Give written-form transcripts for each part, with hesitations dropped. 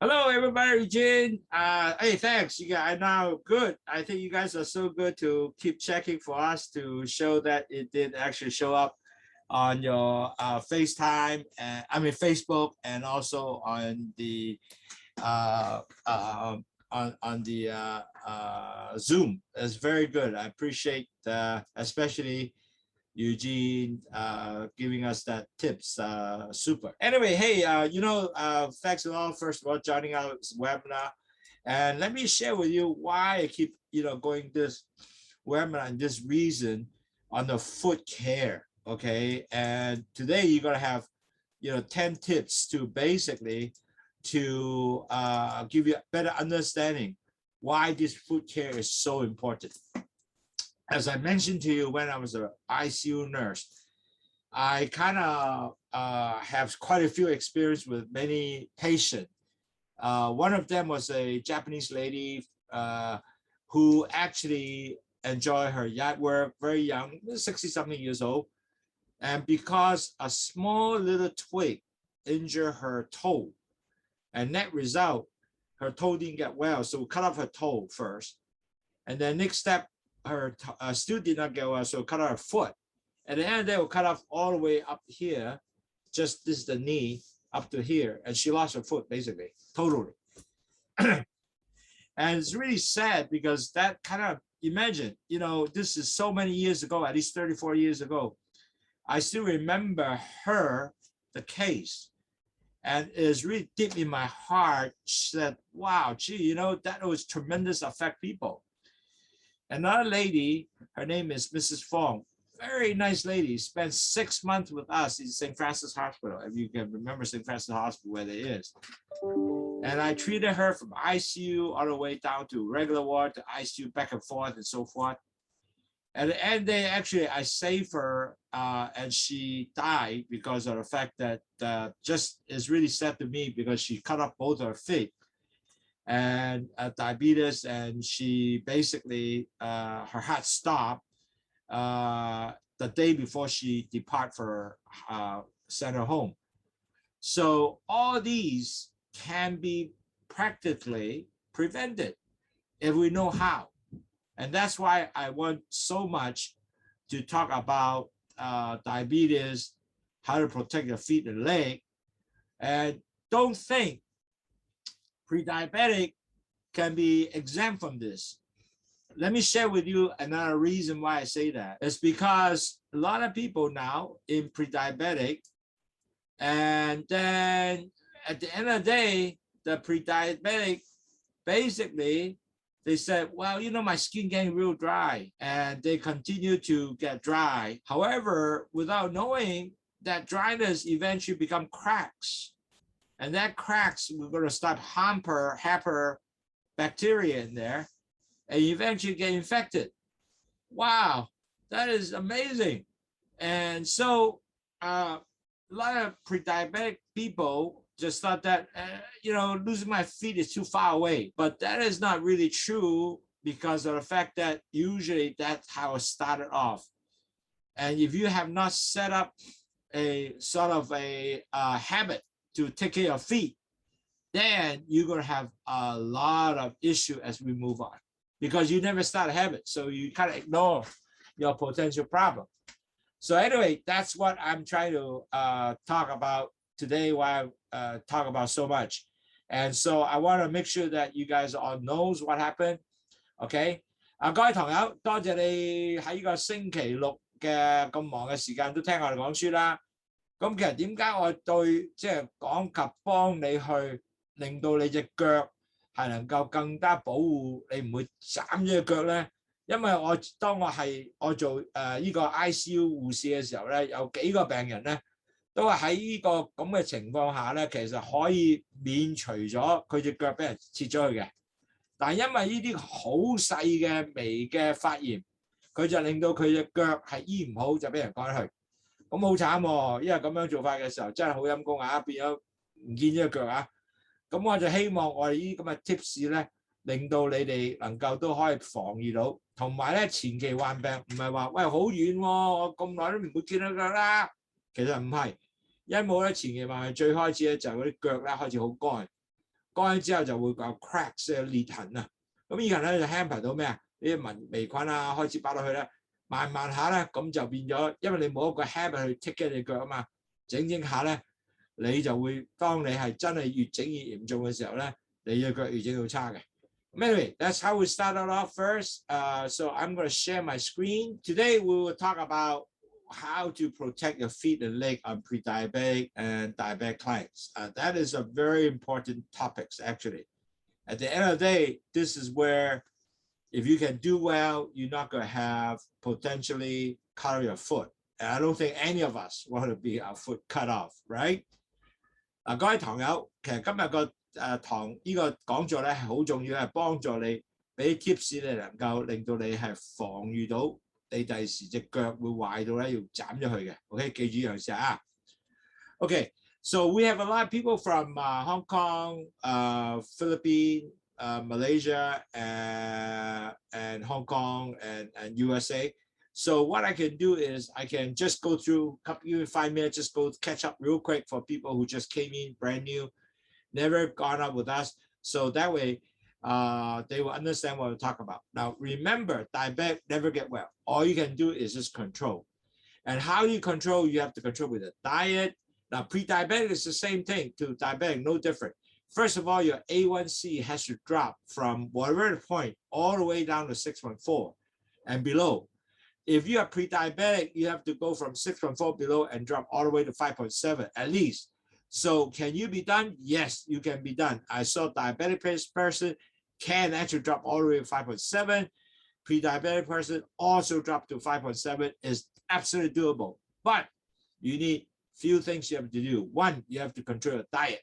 Hello, everybody, Eugene. Hey, thanks. You guys are now good. I think you guys are so good to keep checking for us to show that it did actually show up on your FaceTime, and Facebook, and also on the Zoom. That's very good. I appreciate especially Eugene giving us that tips. Super. Anyway, hey, thanks a lot first of all joining our webinar, and let me share with you why I keep going this webinar and this reason on the foot care. Okay, and today you're gonna have 10 tips to basically to give you a better understanding why this foot care is so important. As I mentioned to you when I was an ICU nurse, I kind of have quite a few experience with many patients. One of them was a Japanese lady who actually enjoyed her yard work, very young, 60-something years old. And because a small little twig injured her toe, and net result, her toe didn't get well, so we cut off her toe first. And then next step, her still did not get well, so cut off her foot. At the end, they will cut off all the way up here, just this is the knee up to here, and she lost her foot basically, totally. And it's really sad because that kind of, imagine, this is so many years ago, at least 34 years ago. I still remember her, the case, and it's really deep in my heart. She said, wow, gee, that was tremendous affect people. Another lady, her name is Mrs. Fong, very nice lady, spent 6 months with us in St. Francis Hospital, if you can remember St. Francis Hospital where it is. And I treated her from ICU all the way down to regular ward to ICU, back and forth and so forth. At the end, I saved her and she died because of the fact that just is really sad to me because she cut off both her feet and diabetes, and she basically her heart stopped the day before she depart for sent her home. So all these can be practically prevented if we know how. And that's why I want so much to talk about diabetes, how to protect your feet and leg. And don't think pre-diabetic can be exempt from this. Let me share with you another reason why I say that. It's because a lot of people now in pre-diabetic, and then at the end of the day, the pre-diabetic basically, they said, well, my skin getting real dry, and they continue to get dry. However, without knowing that dryness eventually become cracks, and that cracks, we're going to start hamper bacteria in there, and eventually get infected. Wow, that is amazing. And so a lot of pre-diabetic people just thought that, losing my feet is too far away. But that is not really true because of the fact that usually that's how it started off. And if you have not set up a sort of a habit to take care of your feet, then you're going to have a lot of issue as we move on because you never start a habit. So you kind of ignore your potential problem. So anyway, that's what I'm trying to talk about today, why I talk about so much. And so I want to make sure that you guys all knows what happened. Okay. 各位朋友，多謝你喺呢個星期六嘅咁忙嘅時間都聽我哋講書啦。咁其實點解我對講及幫你去令到你隻腳係能夠更加保護你唔會斬咗隻腳咧？因為當我做呢個 ICU 護士嘅時候咧，有幾個病人咧都係喺呢個咁嘅情況下咧，其實可以免除咗佢隻腳俾人切咗去嘅。但係因為呢啲好細嘅微嘅發炎，佢就令到佢隻腳係醫唔好，就俾人趕去。咁好慘喎，因為咁樣做法嘅時候真係好陰功啊，變咗唔見咗隻腳啊！咁我就希望我哋呢啲咁嘅 tips 咧，令到你哋能夠都可以防禦到，同埋咧前期患病唔係話喂好遠喎，我咁耐都唔會見到腳啦。其實唔係，因為咧前期患病最開始咧就係嗰啲腳咧開始好乾，乾咗之後就會有 cracks 嘅裂痕啊。咁依個咧就 hamper 到咩啊？呢啲微菌啊開始擺落去咧，慢慢下咧咁就變咗，因為你冇一個 habit 去 take 嘅你腳啊嘛，整下咧你就會當你係真係越整越嚴重嘅時候咧，你嘅腳越整到差嘅。Anyway, that's how we started off first. So I'm going to share my screen. Today we will talk about how to protect your feet and leg on pre-diabetic and diabetic clients. That is a very important topic, actually. At the end of the day, this is where if you can do well, you're not going to have potentially cut your foot. And I don't think any of us want to be our foot cut off, right? 各位堂友，其實今日個堂呢個講座咧係好重要，係幫助你俾 tips 你能夠令到你係防禦到你第時隻腳會壞到咧要斬咗佢嘅。OK， 記住呢樣事啊。Okay, so we have a lot of people from Hong Kong, Philippines, Malaysia, and Hong Kong and USA. So what I can do is I can just go through, give you 5 minutes, just go catch up real quick for people who just came in brand new, never gone up with us. So that way they will understand what we're talking about. Now, remember, diabetic never get well. All you can do is just control. And how do you control? You have to control with a diet. Now, pre-diabetic is the same thing to diabetic, no different. First of all, your A1C has to drop from whatever point all the way down to 6.4 and below. If you are pre-diabetic, you have to go from 6.4 below and drop all the way to 5.7 at least. So can you be done? Yes, you can be done. I saw a diabetic person can actually drop all the way to 5.7. Pre-diabetic person also drop to 5.7 is absolutely doable. But you need few things you have to do. One, you have to control your diet.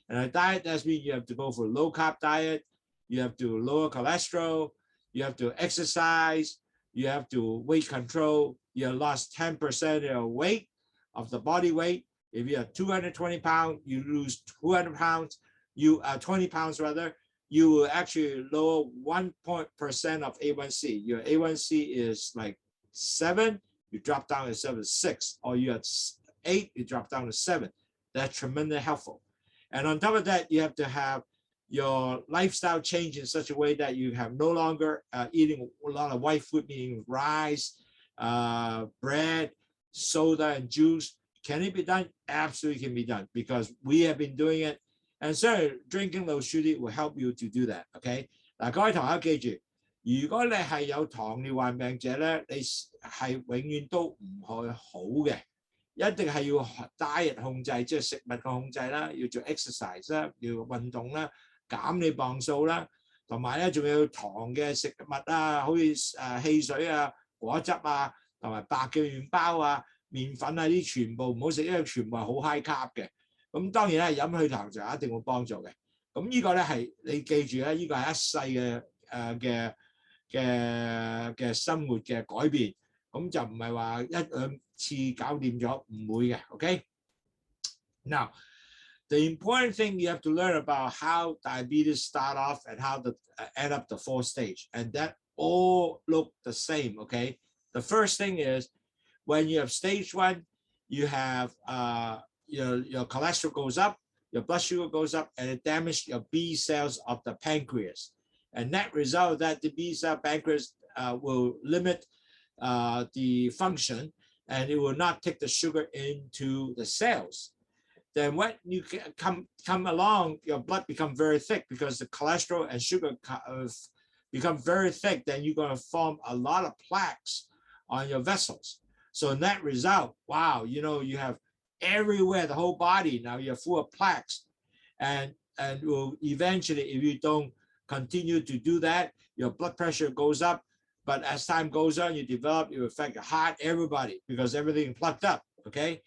And a diet, that means you have to go for a low-carb diet. You have to lower cholesterol. You have to exercise. You have to weight control. You lost 10% of your weight, of the body weight. If you are 220 pounds, you lose 200 pounds. 20 pounds rather. You will actually lower 1% of A1C. Your A1C is like 7, you drop down to 7.6, or you're at 8, you drop down to 7. That's tremendously helpful. And on top of that, you have to have your lifestyle change in such a way that you have no longer eating a lot of white food, meaning rice, bread, soda, and juice. Can it be done? Absolutely can be done, because we have been doing it. And so drinking Lowsutea will help you to do that. Okay? 嗱，各位同學記住，如果你係有糖尿患病者咧，你係永遠都唔會好嘅。一定係要 diet 控制，即係食物嘅控制啦，要做 exercise 啦，要運動啦，減你磅數啦，同埋咧仲有糖嘅食物啊，好似汽水啊、果汁啊，同埋白嘅麵包啊、麵粉啊，啲全部唔好食，因為全部係好 high carb 嘅。咁當然咧飲血糖就一定會幫助嘅。咁呢個咧係你記住咧，呢個係一世嘅生活嘅改變。咁就唔係話一兩次搞掂咗，唔會嘅 ，OK？ Now, the important thing you have to learn about how diabetes start off and how to end up the 4th stage, and that all look the same, okay? The first thing is when you have stage 1, you have your cholesterol goes up, your blood sugar goes up, and it damages your B cells of the pancreas. And that result that the B cell pancreas will limit the function, and it will not take the sugar into the cells. Then when you come along, your blood becomes very thick because the cholesterol and sugar become very thick. Then you're going to form a lot of plaques on your vessels. So in that result, wow, you have everywhere, the whole body now you're full of plaques, and will eventually, if you don't continue to do that, your blood pressure goes up. But as time goes on, you affect your heart, everybody, because everything plugged up, okay?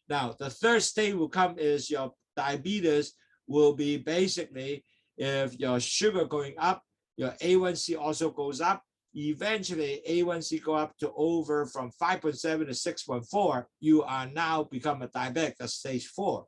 Now, the 3rd stage will come is your diabetes will be basically, if your sugar going up, your A1C also goes up. Eventually, A1C go up to over from 5.7 to 6.4. You are now become a diabetic, that's stage 4.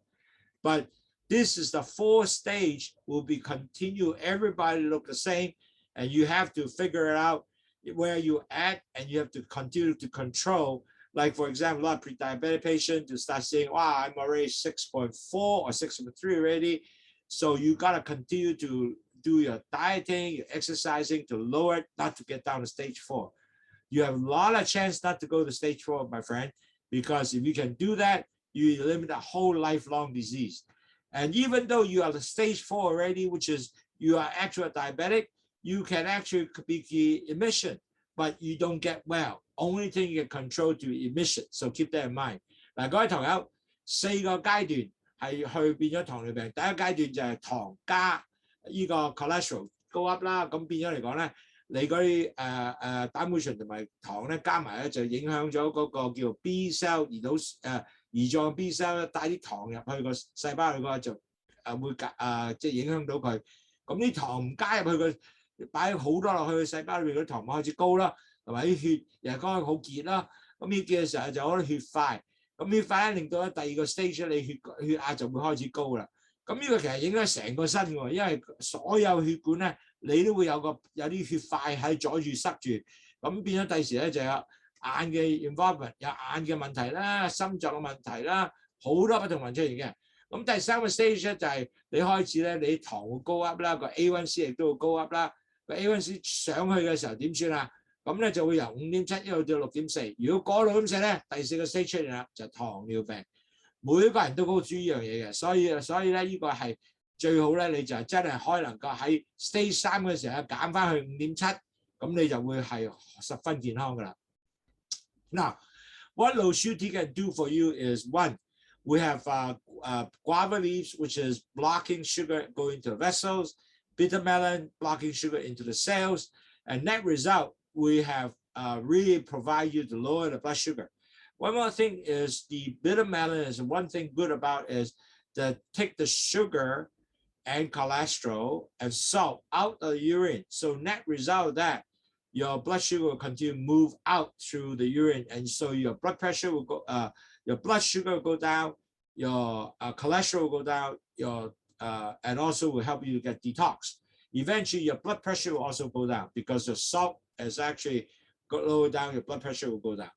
But this is the 4th stage, will be continue, everybody look the same, and you have to figure it out where you at, and you have to continue to control. Like, for example, a lot of pre-diabetic patients to start saying, wow, I'm already 6.4 or 6.3 already. So you got to continue to do your dieting, your exercising to lower it, not to get down to stage 4. You have a lot of chance not to go to stage 4, my friend, because if you can do that, you eliminate a whole lifelong disease. And even though you are the stage 4 already, which is you are actually diabetic, you can actually be remission, but you don't get well. Only thing you can control to remission. So keep that in mind. 嗱，各位朋友，4個階段係去變咗糖尿病。第一階段就係糖加呢個 cholesterol go up 啦，咁變咗嚟講咧，你嗰啲膽固醇同埋糖咧加埋咧就影響咗嗰個叫 B cell 胰臟 B cell 帶啲糖入去個細胞裏個就會即係影響到佢。咁啲糖唔加入去個擺好多落去個細胞裏邊，嗰啲糖開始高啦，同埋啲血又係講好結啦。咁呢結嘅時候就好多血塊。咁血塊咧令到咧第二個 stage 你血壓就會開始高啦。咁呢個其實影響成個身喎，因為所有血管咧你都會有啲血塊喺阻住塞住，咁變咗第時咧就有眼嘅 involvement， 有眼嘅問題啦、心臟嘅問題啦，好多不同問題出現嘅。咁第三個 stage 咧就係你開始咧你糖會高 up 啦，個 A1C 亦都會高 up 啦，個 A1C 上去嘅時候點算啊？咁咧就會由 5.7 一路到 6.4。如果過到 6.4咧，第4個 stage 出現啦，就係糖尿病。每個人都好注意呢樣嘢嘅，所以咧呢個係最好咧，你就真係可以能夠喺 stage 3嘅時候減翻去 5.7， 咁你就會係十分健康噶啦。Now, what Lowsutea can do for you is one, we have guava leaves, which is blocking sugar going to the vessels, bitter melon blocking sugar into the cells, and net result, we have really provide you to lower the blood sugar. One more thing is the bitter melon is one thing good about is to take the sugar and cholesterol and salt out of the urine. So net result of that, your blood sugar will continue to move out through the urine, and so your blood pressure will go, your blood sugar will go down, your cholesterol will go down, and also will help you to get detox. Eventually, your blood pressure will also go down because the salt is actually lower down, your blood pressure will go down.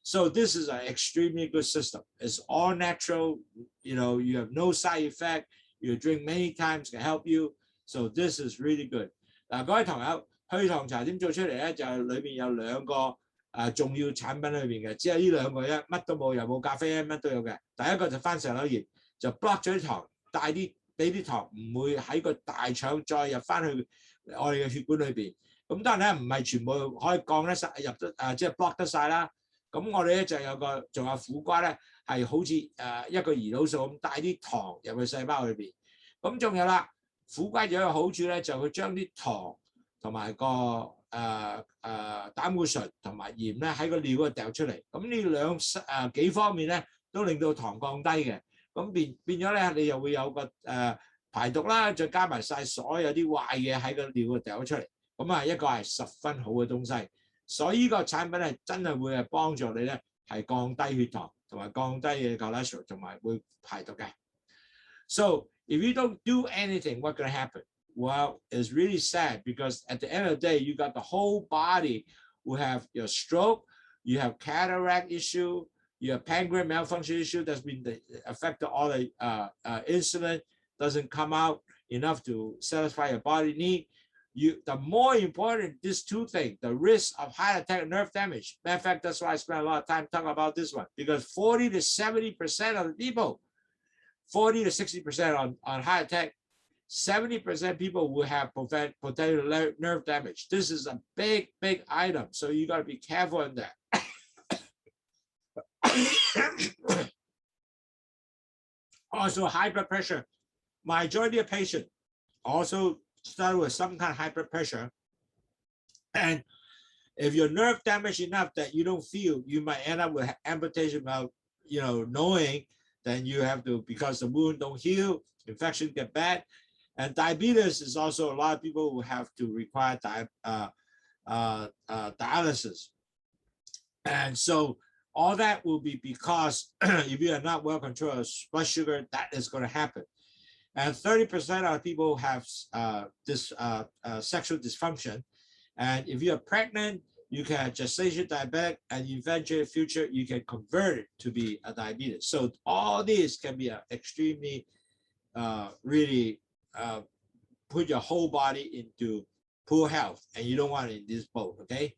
So this is an extremely good system. It's all natural. You know, you have no side effect. You drink many times can help you. So this is really good. 嗱，各位朋友，去糖茶點做出嚟咧？就係裏邊有2個重要產品裏邊嘅，只係呢2個啫，乜都冇，又冇咖啡因，乜都有嘅。第一個就番石榴葉，就 block 咗啲糖，帶啲俾啲糖唔會喺個大腸再入翻去我哋嘅血管裏邊。咁當然咧，唔係全部可以降得晒入得即係 block 得晒啦。咁我哋咧就仲有苦瓜咧，係好似一個胰島素咁帶啲糖入去細胞裏邊。咁仲有啦，苦瓜有一個好處咧，就佢將啲糖同埋個膽固醇同埋鹽咧喺個尿嗰度掉出嚟。咁呢幾方面咧都令到糖降低嘅。咁變咗咧，你又會有個排毒啦，再加埋晒所有啲壞嘢喺個尿嗰度掉咗出嚟。咁一個係十分好嘅東西。所以呢個產品係真係會係幫助你咧，係降低血糖同埋降低嘅 cholesterol， 同埋會排毒嘅。So if you don't do anything, what's going to happen? Well, it's really sad because at the end of the day, you got the whole body will have your stroke, you have cataract issue, you have pancreas malfunction issue that's been affected all the insulin doesn't come out enough to satisfy your body need. The more important, these two things, the risk of heart attack and nerve damage. Matter of fact, that's why I spent a lot of time talking about this one, because 40 to 70% of the people, 40 to 60% on heart attack, 70% people will have potential nerve damage. This is a big, big item. So you got to be careful in that. Also, high blood pressure. Majority of patients also start with some kind of high blood pressure, and if your nerve damaged enough that you don't feel, you might end up with amputation without knowing. Then you have to, because the wound don't heal, infection get bad. And diabetes is also a lot of people who have to require dialysis, and so all that will be because if you are not well controlled blood sugar, that is going to happen. And 30% of people have this sexual dysfunction. And if you're pregnant, you can have gestation diabetic, and eventually in the future, you can convert it to be a diabetes. So all these can be extremely, really put your whole body into poor health, and you don't want it in this boat. OK，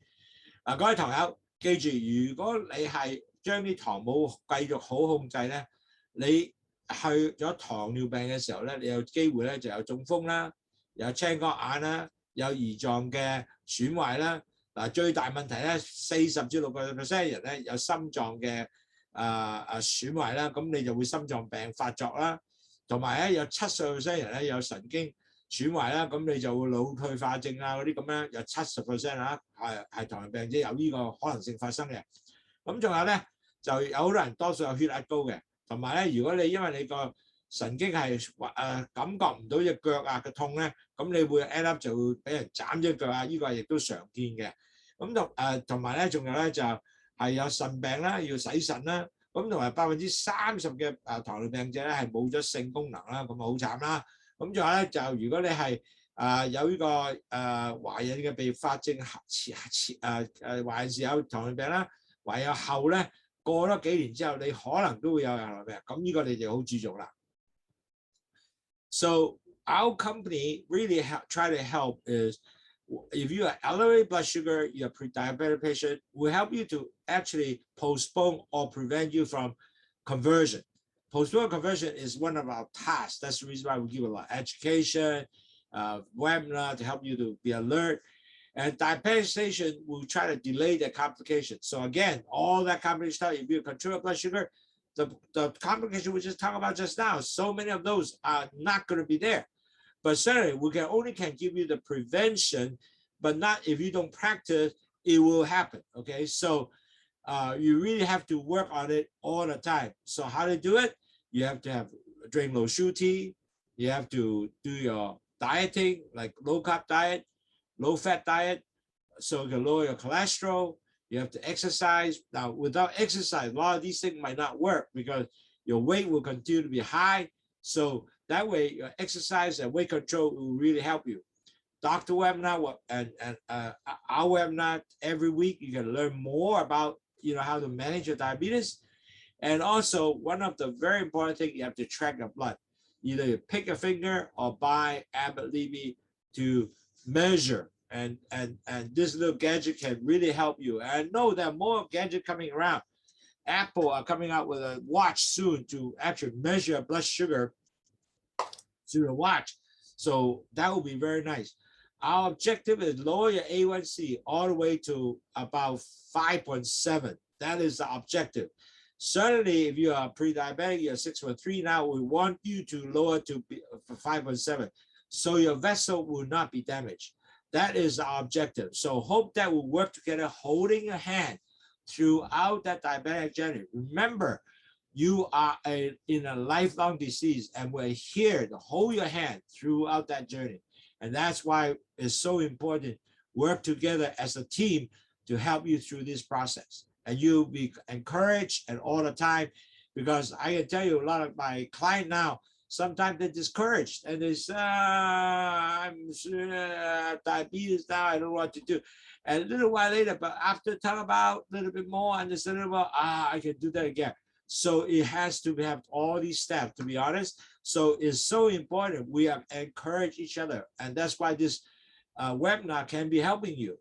各位糖友記住，如果你係將啲糖冇繼續好控制咧，你去咗糖尿病嘅時候咧，你有機會咧就有中風啦，有青光眼啦，有胰臟嘅損壞啦。嗱，最大問題咧，40%至60%人咧有心臟嘅損壞啦，咁你就會心臟病發作啦。同埋咧有70%人咧有神經損壞啦，咁你就會腦退化症啊嗰啲咁樣，有70%啦，係糖尿病即係有呢個可能性發生嘅。咁仲有咧就有好多人多數有血壓高嘅，同埋咧如果你因為你個神經係感覺唔到隻腳啊嘅痛咧，咁你會 end up 就會俾人斬隻腳啊，呢個亦都常見嘅。咁同埋咧仲有咧就係有腎病啦，要洗腎啦。咁同埋30%嘅糖尿病者咧係冇咗性功能啦，咁好慘啦。咁仲有咧就如果你係有呢個懷孕嘅併發症懷孕時有糖尿病啦，懷孕後咧過咗幾年之後，你可能都會有糖尿病，咁呢個你就好注重啦。So our company really try to help is if you are elevated blood sugar, you're a pre-diabetic patient, we help you to actually postpone or prevent you from conversion. Postpone conversion is one of our tasks. That's the reason why we give a lot of education, webinar to help you to be alert. And diabetic station will try to delay the complication. So again, all that complication stuff, if you control blood sugar, the complication we just talked about just now, so many of those are not going to be there. But certainly, we can give you the prevention, but not if you don't practice, it will happen. Okay, so you really have to work on it all the time. So how to do it? You have to drink Lowsutea. You have to do your dieting, like low carb diet, low fat diet, so you can lower your cholesterol. You have to exercise. Now, without exercise, a lot of these things might not work because your weight will continue to be high. So that way, your exercise and weight control will really help you. Doctor webinar and our webinar every week, you can learn more about how to manage your diabetes. And also, one of the very important things, you have to track your blood. Either you pick a finger or buy Abbott Levy to measure. And this little gadget can really help you. And I know there are more gadgets coming around. Apple are coming out with a watch soon to actually measure blood sugar through the watch. So that will be very nice. Our objective is lower your A1C all the way to about 5.7. That is the objective. Certainly, if you are pre-diabetic, you're 6.3 now, we want you to lower to 5.7. So your vessel will not be damaged. That is our objective. So hope that we'll work together, holding your hand throughout that diabetic journey. Remember, you are in a lifelong disease, and we're here to hold your hand throughout that journey. And that's why it's so important. Work together as a team to help you through this process. And you'll be encouraged and all the time, because I can tell you a lot of my clients now, sometimes they're discouraged and they say, I'm diabetes now, I don't know what to do. And a little while later, but after talk about a little bit more, understand about, I can do that again. So it has to have all these steps, to be honest. So it's so important we encourage each other. And that's why this webinar can be helping you.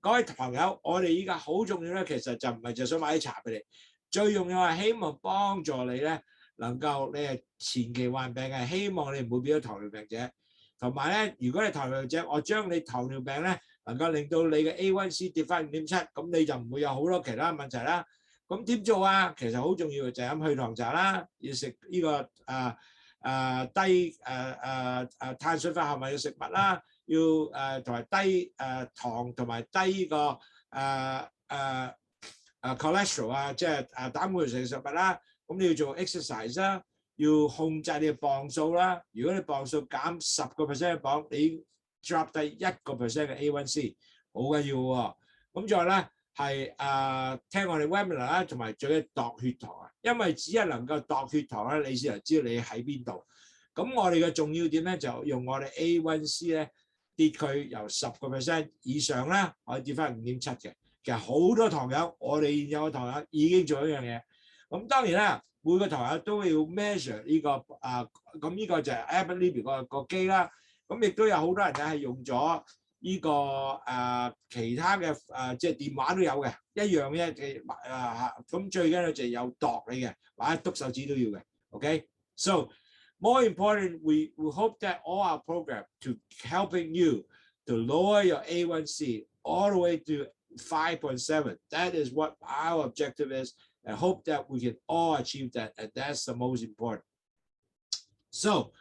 各位朋友，我哋依家好重要咧，其實就唔係就想買啲茶俾你，最重要係希望幫助你咧，能夠你係前期患病嘅，希望你唔會變咗糖尿病者。同埋咧，如果你糖尿病者，我將你糖尿病咧能夠令到你嘅 A1C 跌翻5.7，咁你就唔會有好多其他問題啦。咁點做啊？其實好重要嘅就係飲去糖茶啦，要食呢個低碳水化合物嘅食物啦。要同埋低糖同埋低呢個cholesterol 啊，即係膽固醇食物啦。咁你要做 exercise 啦，要控制你嘅磅數啦。如果你磅數減10% 嘅磅，你 drop 低1% 嘅 A1C， 好緊要喎。咁再咧係聽我哋 webinar 啦，同埋最緊度血糖啊，因為只係能夠度血糖咧，你先能知道你喺邊度。咁我哋嘅重要點咧就用我哋 A1C 咧。跌佢由10% 以上啦，可以跌翻5.7嘅。其實好多糖友，我哋現有嘅糖友已經做一樣嘢。咁當然啦，每個堂友都要 measure 呢個咁呢個就係 Abbott 呢邊個機啦。咁亦都有好多人咧係用咗呢個其他嘅即係電話都有嘅一樣嘅咁最緊要就係有度你嘅，或者篤手指都要嘅。Okay, so more important, we hope that all our program to helping you to lower your A1C all the way to 5.7. That is what our objective is. I hope that we can all achieve that, and that's the most important. So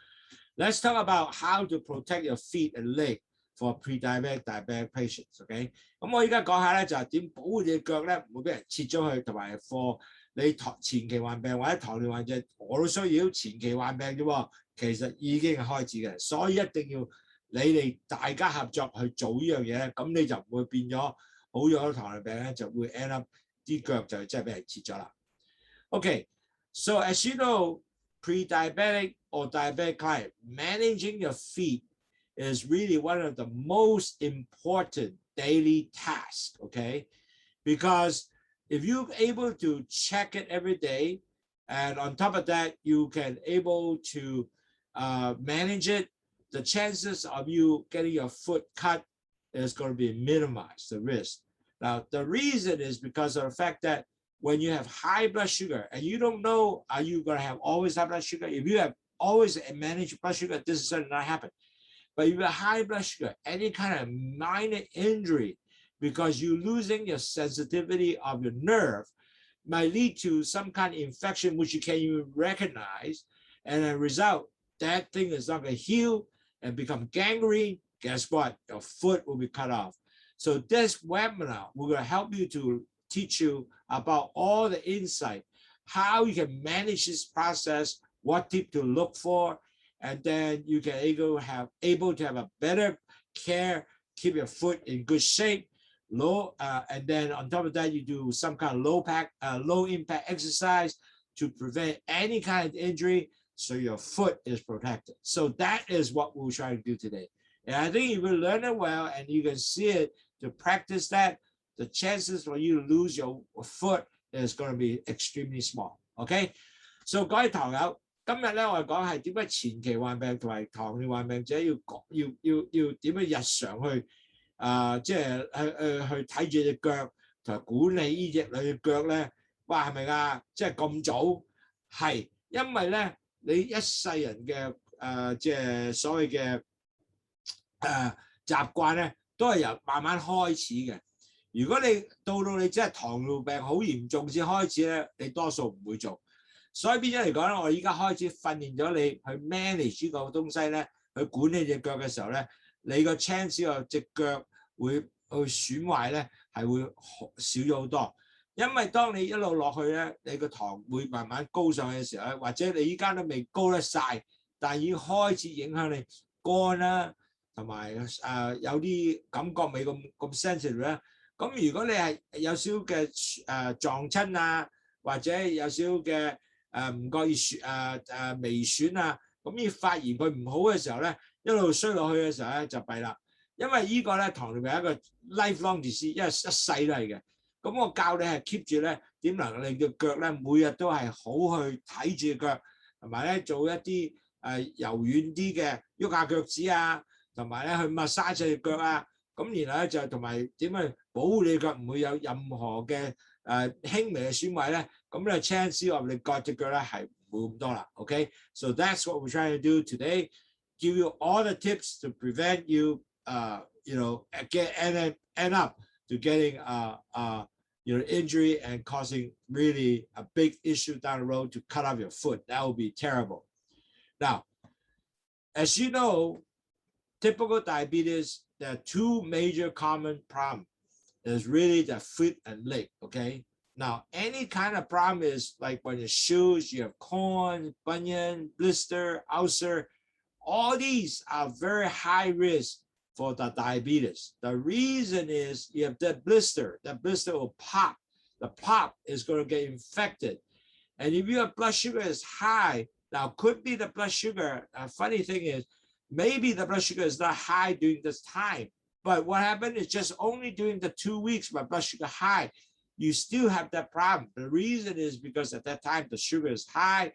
let's talk about how to protect your feet and leg for pre-diabetic diabetic patients. Okay, 咁我而家講下咧就係點保護你嘅腳咧唔會俾人切咗去，同埋 for 你前期患病或者糖尿患者，我都需要前期患病啫喎，其實已經係開始嘅，所以一定要你哋大家合作去做呢樣嘢咧，咁你就唔會變咗好咗糖尿病咧，就會 end up 啲腳就真係俾人切咗啦。Okay, so as you know, pre-diabetic or diabetic client, managing your feet is really one of the most important daily tasks, okay? Because if you're able to check it every day, and on top of that, you can able to manage it, the chances of you getting your foot cut is going to be minimized, the risk. Now, the reason is because of the fact that when you have high blood sugar, and you don't know, are you going to have always high blood sugar? If you have always managed blood sugar, this is going to not happen. But if you have high blood sugar, any kind of minor injury, because you're losing your sensitivity of your nerve, might lead to some kind of infection which you can't even recognize, and as a result, that thing is not going to heal and become gangrene. Guess what? Your foot will be cut off. So this webinar, we're going to help you to teach you about all the insight, how you can manage this process, what tip to look for, and then you can able to have a better care, keep your foot in good shape, and then on top of that, you do some kind of low impact exercise to prevent any kind of injury, so your foot is protected. So that is what we'll try to do today. And I think you will learn it well, and you can see it to practice that. The chances for you to lose your foot is going to be extremely small. Okay, so 各位堂友，今日咧我哋講係點解前期患病同埋糖尿患病者要點樣日常去即係去睇住隻腳同埋管理呢隻兩隻腳咧？哇，係咪啊？即係咁早？係，因為咧你一世人嘅即係所謂嘅習慣咧，都係由慢慢開始嘅。如果你到你真係糖尿病好嚴重先開始咧，你多數唔會做。所以變咗嚟講咧，我依家開始訓練咗你去 manage 呢個東西咧，去管理隻腳嘅時候咧，你個 chance 個隻腳會去損壞咧係會少咗好多。因為當你一路落去咧，你個糖會慢慢高上去嘅時候咧，或者你依家都未高得晒，但係已經開始影響你肝啦，同埋有啲感覺未咁 sensitive 咧。咁如果你係有少嘅撞親啊，或者有少嘅唔覺意微損啊，咁要發現佢唔好嘅時候咧，一路衰落去嘅時候咧就弊啦。因為呢個咧糖尿病係一個 lifelong disease， 因為一世都係嘅。咁我教你係 keep 住咧點能令隻腳咧每日都係好去睇住隻腳，同埋咧做一啲柔軟啲嘅喐下腳趾啊，同埋咧去massage隻腳啊。咁然後咧就同埋點去保護你腳唔會有任何嘅輕微嘅損壞咧，咁咧 chance of 你割隻腳咧係唔會咁多啦。Okay, so that's what we're trying to do today. Give you all the tips to prevent you, end up to getting injury and causing really a big issue down the road to cut off your foot. That would be terrible. Now, as you know, typical diabetes, there are two major common problems. Is really the foot and leg, okay? Now, any kind of problem is like when your shoes, you have corn, bunion, blister, ulcer, all these are very high risk for the diabetes. The reason is you have that blister will pop. The pop is going to get infected. And if your blood sugar is high, now could be the blood sugar, funny thing is, maybe the blood sugar is not high during this time, but what happened is just only during the 2 weeks my blood sugar high. you still have that problem. The reason is because at that time the sugar is high.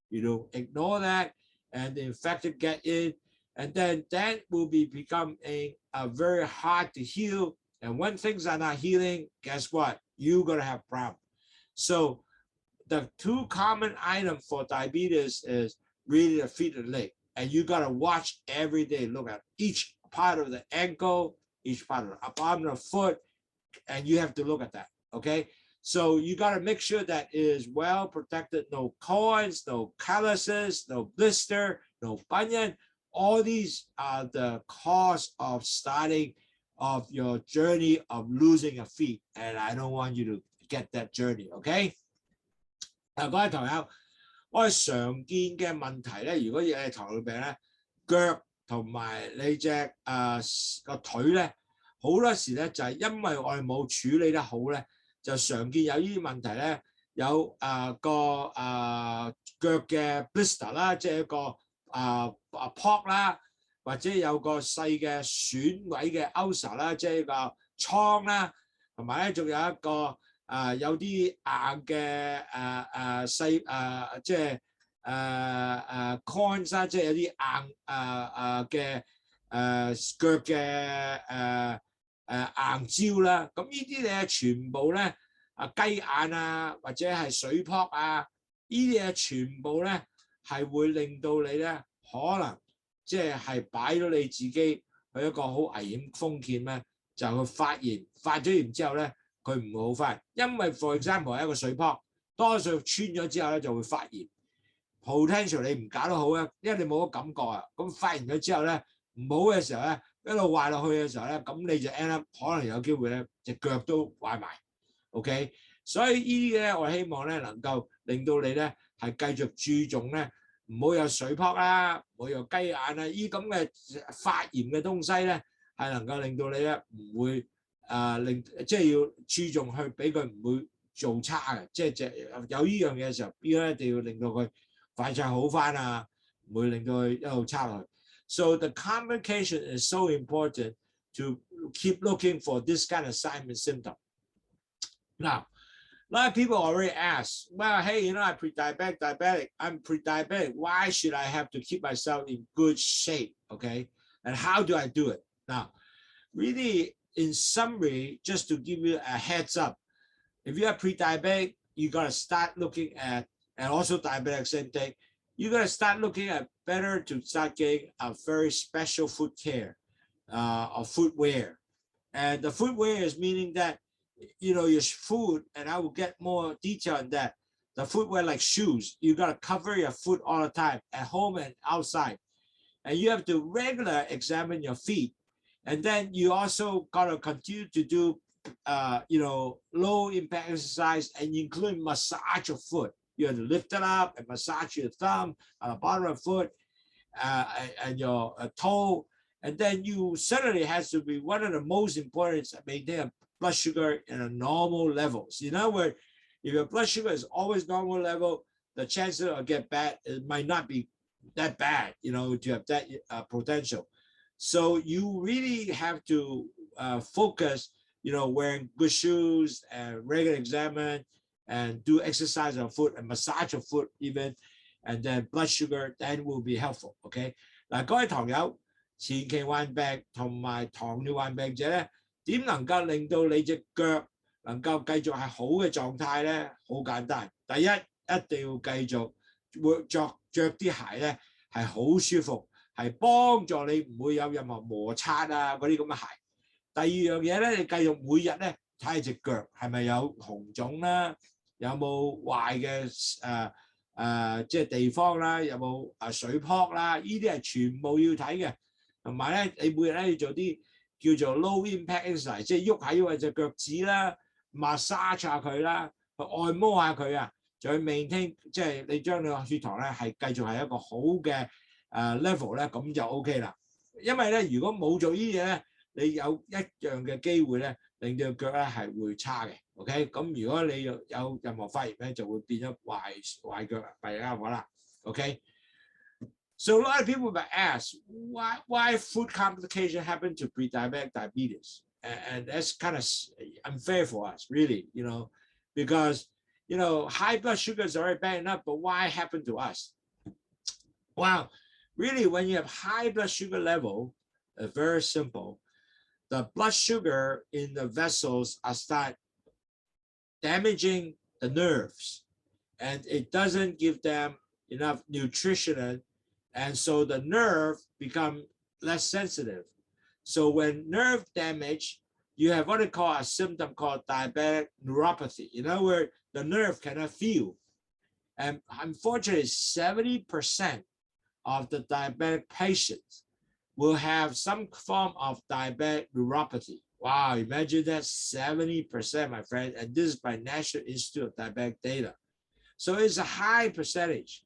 You don't ignore that, and the infected get in, and then that will become a very hard to heal. And when things are not healing, guess what? You're gonna have problems. So the two common items for diabetes is really the feet and leg, and you gotta watch every day. Look at each part of the ankle, each part of the bottom of the foot, and you have to look at that. Okay, so you got to make sure that it is well protected, no corns, no calluses, no blister, no bunion. All these are the cause of starting of your journey of losing a feet, and I don't want you to get that journey. Okay， 各位朋友，我哋常見嘅問題咧，如果你係糖尿病咧，腳同埋你隻個腿咧，好多時咧就係因為我哋冇處理得好咧。就常見有呢啲問題咧，有個腳嘅 blister 啦，即係一個pock 啦，或者有個細嘅損位嘅 ulcer 啦，即係個瘡啦，同埋咧仲有一個有啲硬嘅細即係corns 啦，即係有啲硬嘅腳嘅硬焦啦，咁呢啲咧全部咧雞眼啊，或者係水泡啊，呢啲嘢全部咧係會令到你咧可能即係擺咗你自己去一個好危險風險咧，就去發炎，發咗炎之後咧佢唔會好翻，因為 for example 一個水泡，多數穿咗之後咧就會發炎 ，potential 你唔搞得好咧，因為你冇乜感覺啊，咁發炎咗之後咧唔好嘅時候咧。一路壞落去嘅時候咧，咁你就 end up 可能有機會咧隻腳都壞埋 ，OK？ 所以呢啲咧，我希望咧能夠令到你咧係繼續注重咧，唔好有水泡啦，唔好有雞眼啊，呢咁嘅發炎嘅東西咧，係能夠令到你咧唔會令即係要注重去俾佢唔會做差嘅，即係有呢樣嘢嘅時候，邊咧一定要令到佢快脆好翻啊，唔會令到佢一路差落去。So the communication is so important to keep looking for this kind of sign and symptom. Now, a lot of people already ask, well, hey, I'm pre-diabetic, I'm pre-diabetic. Why should I have to keep myself in good shape? Okay. And how do I do it? Now, really, in summary, just to give you a heads up, if you are pre-diabetic, you got to start looking at, and also diabetic, same thing. You're going to start looking at better to start getting a very special foot care or footwear. And the footwear is meaning that, your foot, and I will get more detail on that. The footwear like shoes, you got to cover your foot all the time at home and outside. And you have to regularly examine your feet. And then you also got to continue to do, low impact exercise and including massage your foot. You have to lift it up and massage your thumb on the bottom of the foot and your toe. And then you certainly has to be one of the most important is maintain a blood sugar in a normal levels. In other words, if your blood sugar is always normal level, the chances of get bad, it might not be that bad, to have that potential. So you really have to focus, wearing good shoes and regular examine and do exercise on foot and massage your foot even, and then blood sugar, that will be helpful. Okay. 嗱，各位糖友，前期患病同埋糖尿患病者咧，點能夠令到你隻腳能夠繼續係好嘅狀態咧？好簡單，第一一定要繼續會着啲鞋咧係好舒服，係幫助你唔會有任何摩擦啊嗰啲咁嘅鞋。第二樣嘢咧，你繼續每日咧睇下隻腳係咪有紅腫啦，有冇壞嘅即係地方啦，有冇水泡啦，呢啲係全部要睇嘅。同埋咧，你每日咧要做啲叫做 low impact exercise， 即係喐下隻腳趾啦 ，massage 下佢啦，去按摩下佢啊，就去 maintain， 即係你將你個血糖咧係繼續係一個好嘅level 咧，咁就 OK 啦。因為咧，如果冇做呢啲嘢咧，你有一樣嘅機會咧，令到腳咧係會差嘅。OK， 咁如果你有任何發炎咧，就會變咗壞腳弊啱我啦。OK。So a lot of people might ask, why foot complication happen to pre-diabetic diabetes? And that's kind of unfair for us, really. because, you know, high blood sugar is already bad enough, but why happened to us? Well, really, when you have high blood sugar level, very simple, the blood sugar in the vessels start damaging the nerves, and it doesn't give them enough nutrition, and so the nerve become less sensitive. So when nerve damage, you have what they call a symptom called diabetic neuropathy, you know, where the nerve cannot feel. And unfortunately, 70% of the diabetic patients will have some form of diabetic neuropathy. Wow, imagine that, 70%, my friend. And this is by National Institute of Diabetic data. So it's a high percentage.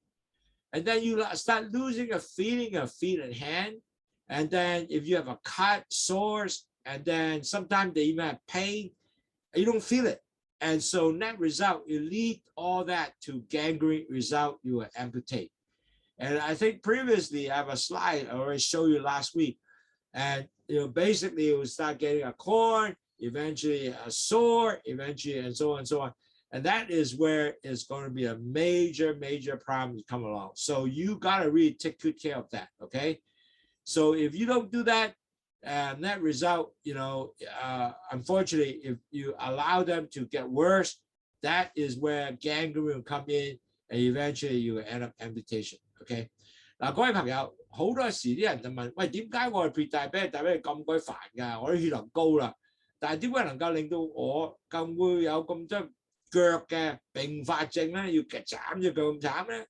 And then you start losing a feeling of feet and hand. And then if you have a cut, sores, and then sometimes they even have pain, you don't feel it. And so net result, you lead all that to gangrene result, you will amputate. And I think previously I have a slide I already showed you last week. And you know, basically it will start getting a corn, eventually a sore, eventually, and so on and so on. And that is where it's going to be a major, major problem to come along. So you got to really take good care of that, okay? So if you don't do that, net result, you know, unfortunately, if you allow them to get worse, that is where gangrene will come in, and eventually you will end up amputation, okay? 嗱，各位朋友，好多時啲人就問：喂，點解我係 pre-diabetic 咁鬼煩㗎？我啲血糖高啦，但係點解能夠令到我咁會有咁多腳嘅併發症咧？要斬隻腳咁慘咧？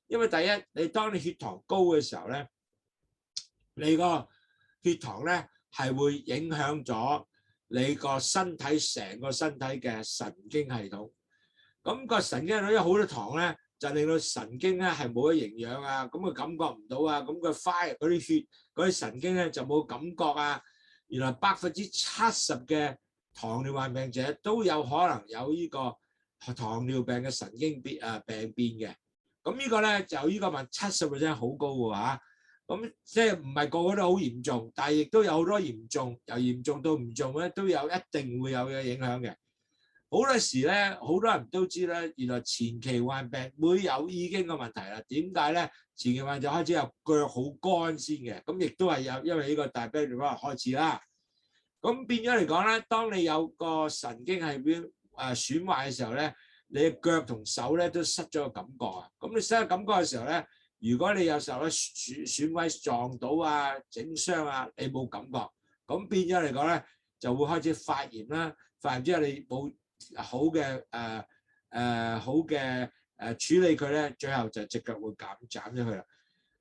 因為第一，當你血糖高嘅時候咧，你個血糖咧係會影響咗你個身體成個身體嘅神經系統。咁個神經系統有好多糖咧，就令到神經咧係冇咗營養啊，咁佢感覺唔到啊，咁佢花嗰啲血嗰啲神經咧就冇感覺啊。原來70%嘅糖尿患病者都有可能有呢個糖尿病嘅神經病變嘅。咁呢個咧就呢個問70%好高喎嚇。咁即係唔係個個都好嚴重，但係亦都有好多嚴重，由嚴重到唔重咧都有一定會有嘅影響嘅。好多時咧，好多人都知咧，原來前期患病會有已經嘅問題啦。點解咧？前期患就開始有腳好乾先嘅，咁亦都係有因為呢個diabetic neuropathy開始啦。咁變咗嚟講咧，當你有個神經系統損壞嘅時候咧，你嘅腳同手咧都失咗個感覺啊。咁你失咗感覺嘅時候咧，如果你有時候咧損毀撞到啊、整傷啊，你冇感覺，咁變咗嚟講咧就會開始發炎啦。發炎之後你冇好嘅處理佢咧，最後就隻腳會斬咗佢啦。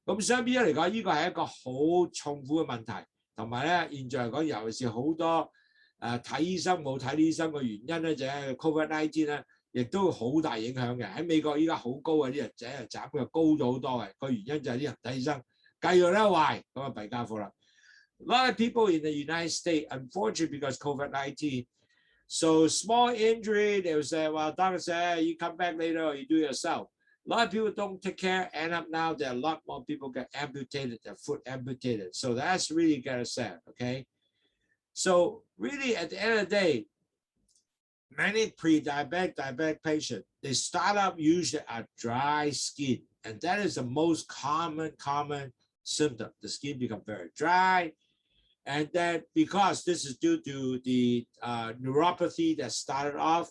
咁相比嚟講，呢個係一個好痛苦嘅問題，同埋咧現在嚟講，尤其是好多睇醫生冇睇醫生嘅原因咧，就係 COVID-19 咧，亦都好大影響嘅。喺美國依家好高嘅啲人仔斬佢高咗好多嘅，個原因就係啲人睇醫生繼續咧壞，咁啊弊家伙啦。A lot of people in the United States, unfortunately, because COVID-19. So small injury, they will say, well, doctor said, you come back later or you do it yourself. A lot of people don't take care. End up now, there are a lot more people get amputated, their foot amputated. So that's really kind of sad, okay? So really, at the end of the day, many pre-diabetic, diabetic patients, they start up usually a dry skin. And that is the most common symptom. The skin becomes very dry. And then because this is due to the neuropathy that started off,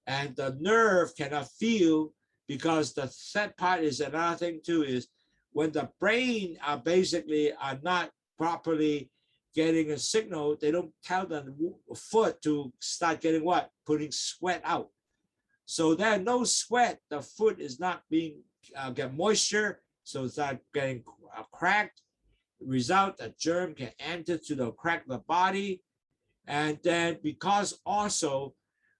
and the nerve cannot feel, because the sad part is another thing too, is when the brain basically are not properly getting a signal, they don't tell the foot to start getting what? Putting sweat out. So there's no sweat, the foot is not being get moisture, so it's not getting cracked. Result, a germ can enter to the crack of the body. And then because also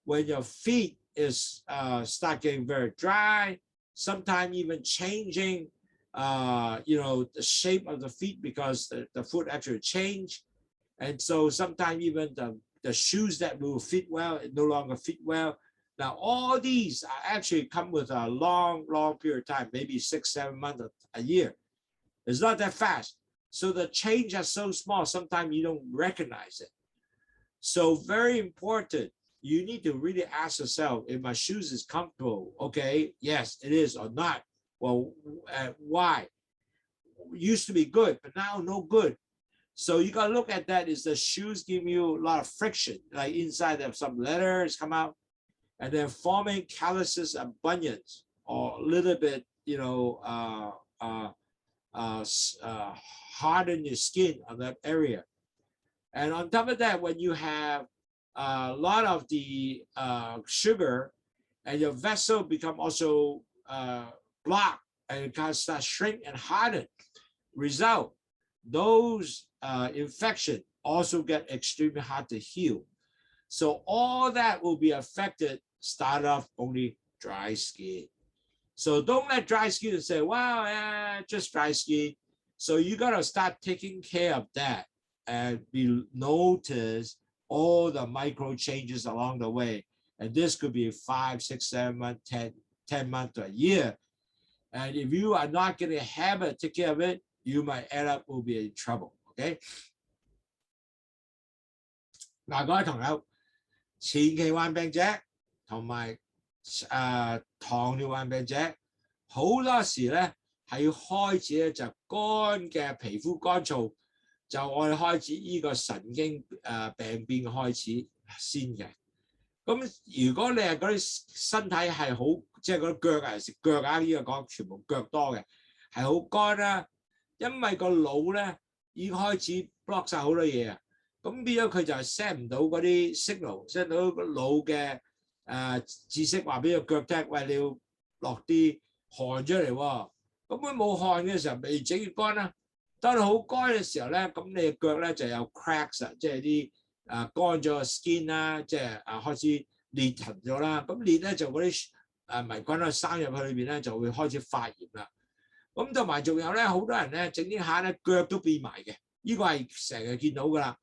when your feet is start getting very dry, sometimes even changing the shape of the feet, because the foot actually change. And so sometimes even the shoes that will fit well no longer fit well. Now all these actually come with a long period of time, maybe 6-7 months, a year. It's not that fast. So the change is so small, sometimes you don't recognize it. So very important you need to really ask yourself if my shoes is comfortable. Okay, yes, it is or not. Well, why? Used to be good, but now no good. So you gotta look at that. Is the shoes give you a lot of friction, like inside of some letters come out, and then forming calluses and bunions, or a little bit, harden your skin on that area. And on top of that, when you have a lot of the sugar, and your vessel become also blocked, and it can start shrink and harden. Result, those infection also get extremely hard to heal. So all that will be affected. Start off only dry skin. So don't let dry skin say, well, just dry skin. So you gotta start taking care of that and be notice all the micro changes along the way. And this could be 5, 6, 7 months, 10 months to a year. And if you are not getting a habit, take care of it, you might end up will be in trouble. Okay. 嗱，各位朋友，前期患病者同埋糖尿患病者，好多時咧係要開始咧就乾嘅皮膚乾燥，就我哋開始呢個神經病變開始先嘅。咁如果你係嗰啲身體係好，即係嗰啲腳啊，腳啊呢個講全部腳多嘅，係好乾啦，因為個腦咧已經開始 block 曬好多嘢啊。咁變咗佢就 send 唔到嗰啲 signal，send 到個腦嘅知識話俾個腳聽，喂，你要落啲汗出嚟喎。咁佢冇汗嘅時候，咪整越乾啦。當你好乾嘅時候咧，咁你嘅腳咧就有 cracks 啊，即係啲乾咗嘅 skin 啦，即係開始裂痕咗啦。咁裂咧就嗰啲霉菌啊生入去裏邊咧就會開始發炎啦。咁同埋仲有咧，好多人咧整啲下咧腳都變埋嘅，呢個係成日見到㗎啦。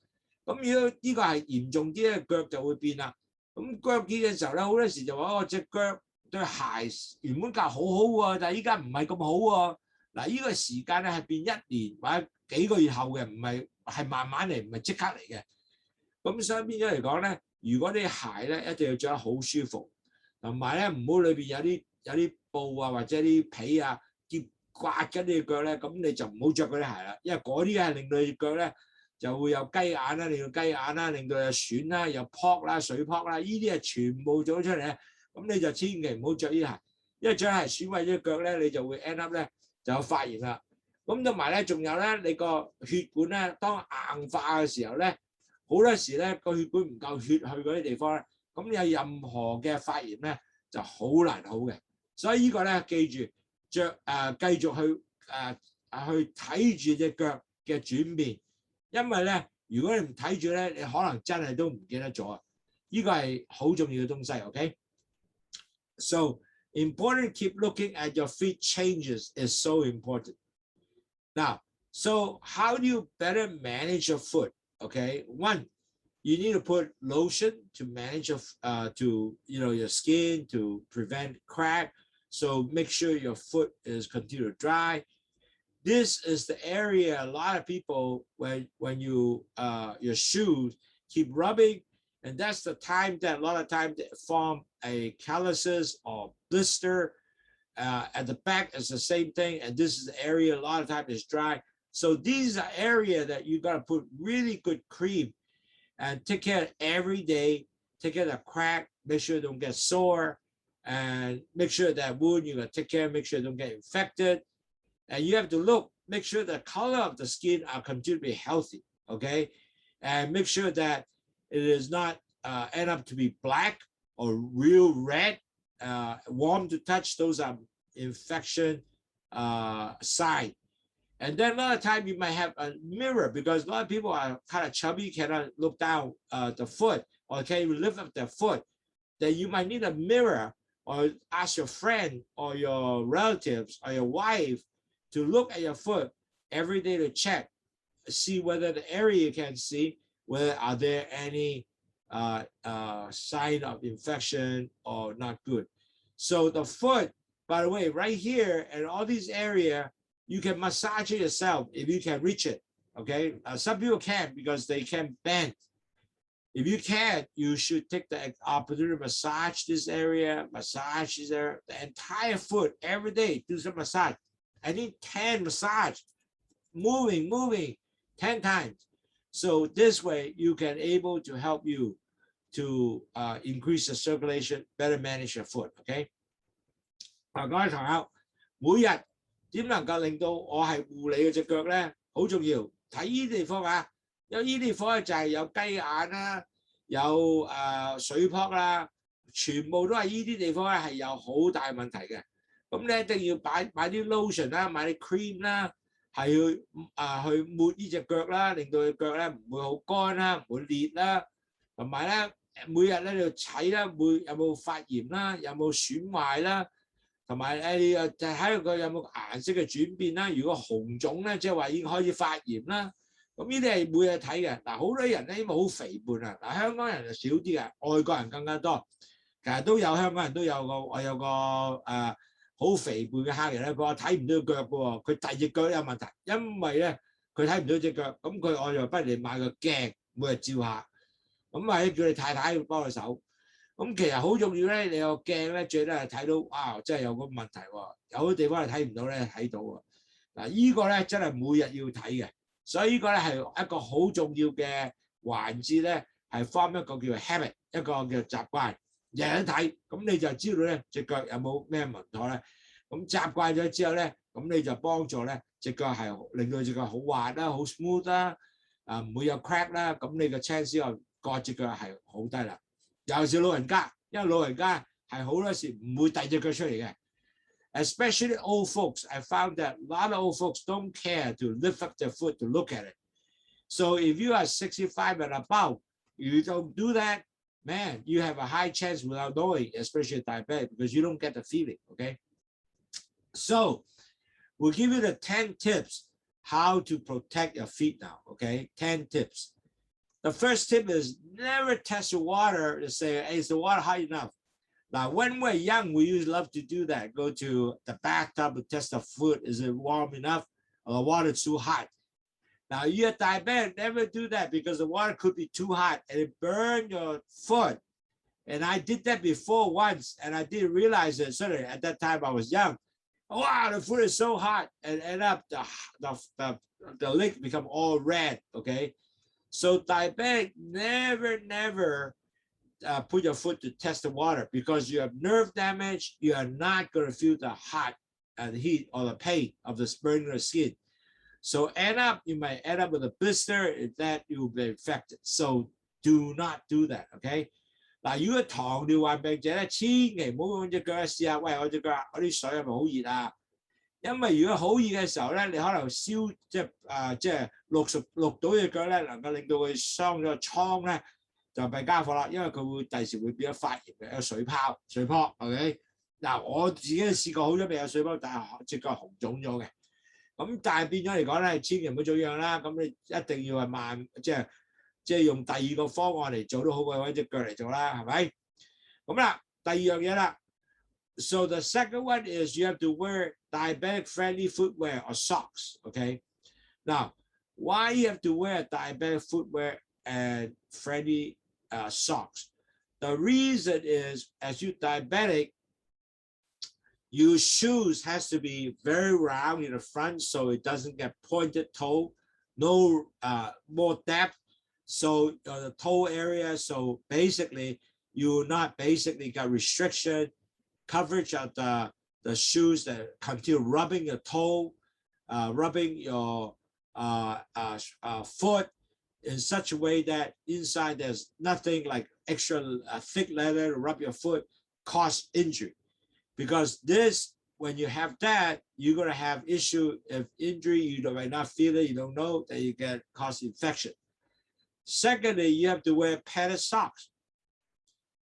咁如果呢個係嚴重啲咧，腳就會變啦。咁腳變嘅時候咧，好多時就話：隻腳對鞋原本夾好好喎，但係依家唔係咁好喎。嗱，呢個時間咧係變1年或者幾個月後嘅，唔係慢慢嚟，唔係即刻嚟嘅。咁所以變咗嚟講咧，如果啲鞋咧一定要着得好舒服，同埋咧唔好裏邊有啲布啊或者啲皮啊刮緊你腳咧，咁你就唔好着嗰啲鞋啦，因為嗰啲係令到你腳咧。就會有雞眼啦，令到雞眼啦，令到有損啦，有泡啦、水泡啦，呢啲係全部做咗出嚟咧。咁你就千祈唔好着呢鞋，因為着鞋損壞咗腳咧，你就會 end up 咧就有發炎啦。咁同埋咧，仲有咧，你個血管咧當硬化嘅時候咧，好多時咧個血管唔夠血去嗰啲地方咧，咁有任何嘅發炎咧就好難好嘅。所以呢個咧記住繼續去睇住隻腳嘅轉變。因為咧，如果你唔睇住咧，你可能真係都唔記得咗啊！呢個係好重要嘅東西 ，OK？ So important keep looking at your feet changes is so important. Now, so how do you better manage your foot? Okay, one, you need to put lotion to manage your your skin to prevent crack. So make sure your foot is continue to dry. This is the area a lot of people when you your shoes keep rubbing, and that's the time that a lot of times they form a calluses or blister. At the back is the same thing, and this is the area a lot of times is dry. So these are areas that you gotta put really good cream and take care every day. Take care of the crack, make sure it don't get sore, and make sure that wound you gotta take care, make sure it don't get infected. And you have to look, make sure the color of the skin are continue to be healthy, okay? And make sure that it is not end up to be black or real red, warm to touch. Those are infection sign. And then a lot of time you might have a mirror because a lot of people are kind of chubby, cannot look down the foot or can't even lift up their foot. Then you might need a mirror or ask your friend or your relatives or your wife to look at your foot every day to check, see whether the area you can see, whether are there any sign of infection or not good. So the foot, by the way, right here and all these areas, you can massage it yourself if you can reach it, okay? Some people can't because they can bend. If you can, you should take the opportunity to massage this area, the entire foot every day. Do some massage. I need 10 massage, moving 10 times. So this way you can able to help you to increase the circulation, better manage your foot. Okay. 各位朋友，每日點能夠令到我係護理嘅隻腳咧？好重要。睇呢啲地方啊，因為呢啲地方就係有雞眼啦，有水泡啦，全部都係呢啲地方咧係有好大問題嘅。咁你一定要買啲 lotion 啦，買啲 cream 啦，係去抹呢隻腳啦，令到隻腳咧唔會好乾啦，唔會裂啦，同埋咧每日咧就睇啦，有冇發炎啦，有冇損壞啦。同埋你就睇佢有冇顏色嘅轉變啦。如果紅腫咧，即係話已經開始發炎啦。咁呢啲係每日睇嘅。嗱，好多人咧因為好肥胖啊。嗱，香港人就少啲嘅，外國人更加多。其實都有香港人都有個，我有個好肥胖嘅客人咧，佢話睇唔到腳嘅喎，佢第二隻腳有問題，因為咧佢睇唔到隻腳，咁我就不如你買個鏡，每日照下。咁或者叫你太太幫佢手。咁其實好重要咧，你個鏡咧最多係睇到，哇！真係有個問題喎，有啲地方係睇唔到咧，睇到喎。嗱，依個咧真係每日要睇嘅，所以呢個咧係一個好重要嘅環節咧，係 form 一個叫做 habit， 一個叫習慣，日日都睇，咁你就知道咧隻腳有冇咩問題咧。咁習慣咗之後咧，咁你就幫助咧隻腳係令到隻腳好滑啦，好 smooth 啦，唔會有 crack 啦，咁你嘅 chance 又割隻腳係好低啦。尤其是老人家，因為老人家係好多時唔會遞隻腳出嚟嘅。Especially old folks, I found that a lot of old folks don't care to lift up their foot to look at it. So if you are 65 and above, you don't do that, man, you have a high chance without knowing, especially diabetic, because you don't get the feeling, okay? So we'll give you the 10 tips how to protect your feet now, okay? 10 tips. The first tip is never test the water to say, hey, is the water hot enough? Now, when we're young, we used to love to do that. Go to the bathtub and test the foot. Is it warm enough or the water too hot? Now, you're diabetic, never do that because the water could be too hot and it burn your foot. And I did that before once and I didn't realize it. Sorry, at that time I was young. Wow, the foot is so hot and end up the leg become all red, okay? So diabetic, never put your foot to test the water because you have nerve damage. You are not going to feel the hot and the heat or the pain of the burning of the skin. So you might end up with a blister that you will be infected. So do not do that, okay? 嗱，如果糖尿患病者咧，千祈唔好用隻腳試下，喂，我隻腳嗰啲水係咪好熱啊？因為如果好熱嘅時候咧，你可能燒即係淥到隻腳咧，能夠令到佢傷咗瘡咧，就弊家伙啦。因為佢會第時會變咗發炎嘅一個水泡 ，OK？ 嗱，我自己試過好咗未有水泡，但係隻腳紅腫咗嘅。咁但係變咗嚟講咧，千祈唔好做樣啦。咁你一定要係慢，即係用第二個方案嚟做都好過揾隻腳嚟做啦，係咪？咁啦，第二樣嘢啦。So the second one is you have to wear diabetic-friendly footwear or socks. Okay. Now, why you have to wear diabetic footwear and friendly socks? The reason is, as you diabetic, your shoes has to be very round in the front so it doesn't get pointed toe, no more depth. So the toe area. So basically, you will not basically get restriction. Coverage of the shoes that continue rubbing your toe, rubbing your foot in such a way that inside there's nothing like extra thick leather to rub your foot, cause injury. Because this, when you have that, you're going to have issue of injury. You might not feel it, you don't know that you get cause infection. Secondly, you have to wear padded socks.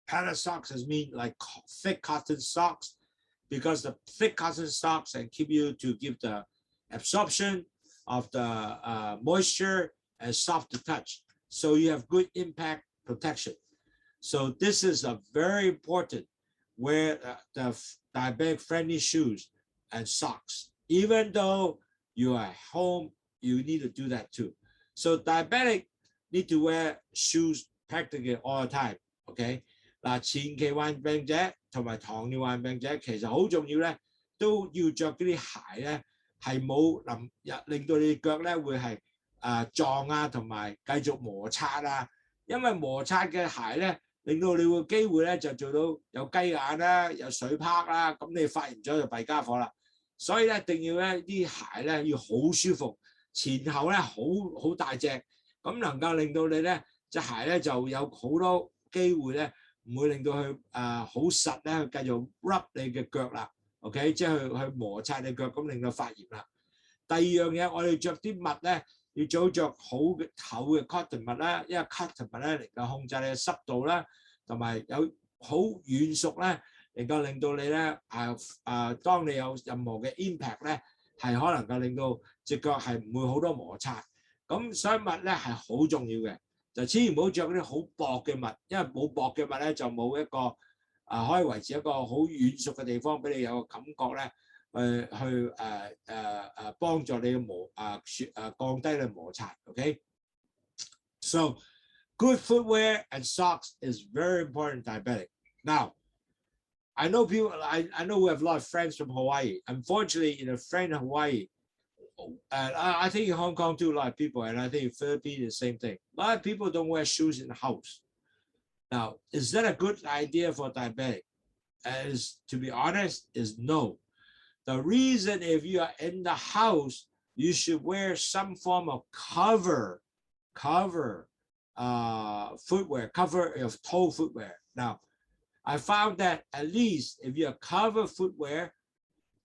Padded socks mean like thick cotton socks because the thick cotton socks can keep you to give the absorption of the moisture and soft to touch. So you have good impact protection. So this is a very important wear the diabetic friendly shoes and socks. Even though you are at home, you need to do that too. So diabetic need to wear shoes practically all the time。OK， 嗱，前期患病者同埋糖尿患病者其實好重要咧，都要着嗰啲鞋咧，係冇令到你腳咧會係撞啊，同埋繼續摩擦啊。因為摩擦嘅鞋咧，令到你會機會咧就做到有雞眼啦，有水泡啦，咁你發炎咗就弊家伙啦。所以咧，一定要咧啲鞋咧要好舒服，前後咧好大隻，咁能夠令到你咧隻鞋咧就有好多機會咧，唔會令到佢好實咧，繼續 rub 你嘅腳啦。OK， 即係去摩擦你腳，咁令到發炎啦。第二樣嘢，我哋着啲襪咧，要最好着好嘅厚嘅 cotton 襪啦，因為 cotton 襪咧能夠控制你嘅濕度啦，同埋有好軟熟咧，能夠令到你咧當你有任何嘅 impact 咧，係可能夠令到隻腳係唔會好多摩擦。咁所以襪咧係好重要嘅，就千祈唔好着嗰啲好薄嘅襪，因為冇薄嘅襪咧就冇一個可以維持一個好軟熟嘅地方，俾你有個感覺咧。去幫助你嘅降低你摩擦。Okay, so good footwear and socks is very important in diabetic. Now, I know people. I know we have a lot of friends from Hawaii. Unfortunately, in a friend in Hawaii, and I think in Hong Kong too, a lot of people, and I think in Philippines the same thing. A lot of people don't wear shoes in the house. Now, is that a good idea for diabetic? As to be honest, is no. The reason if you are in the house, you should wear some form of cover footwear, cover of toe footwear. Now, I found that at least if you have cover footwear,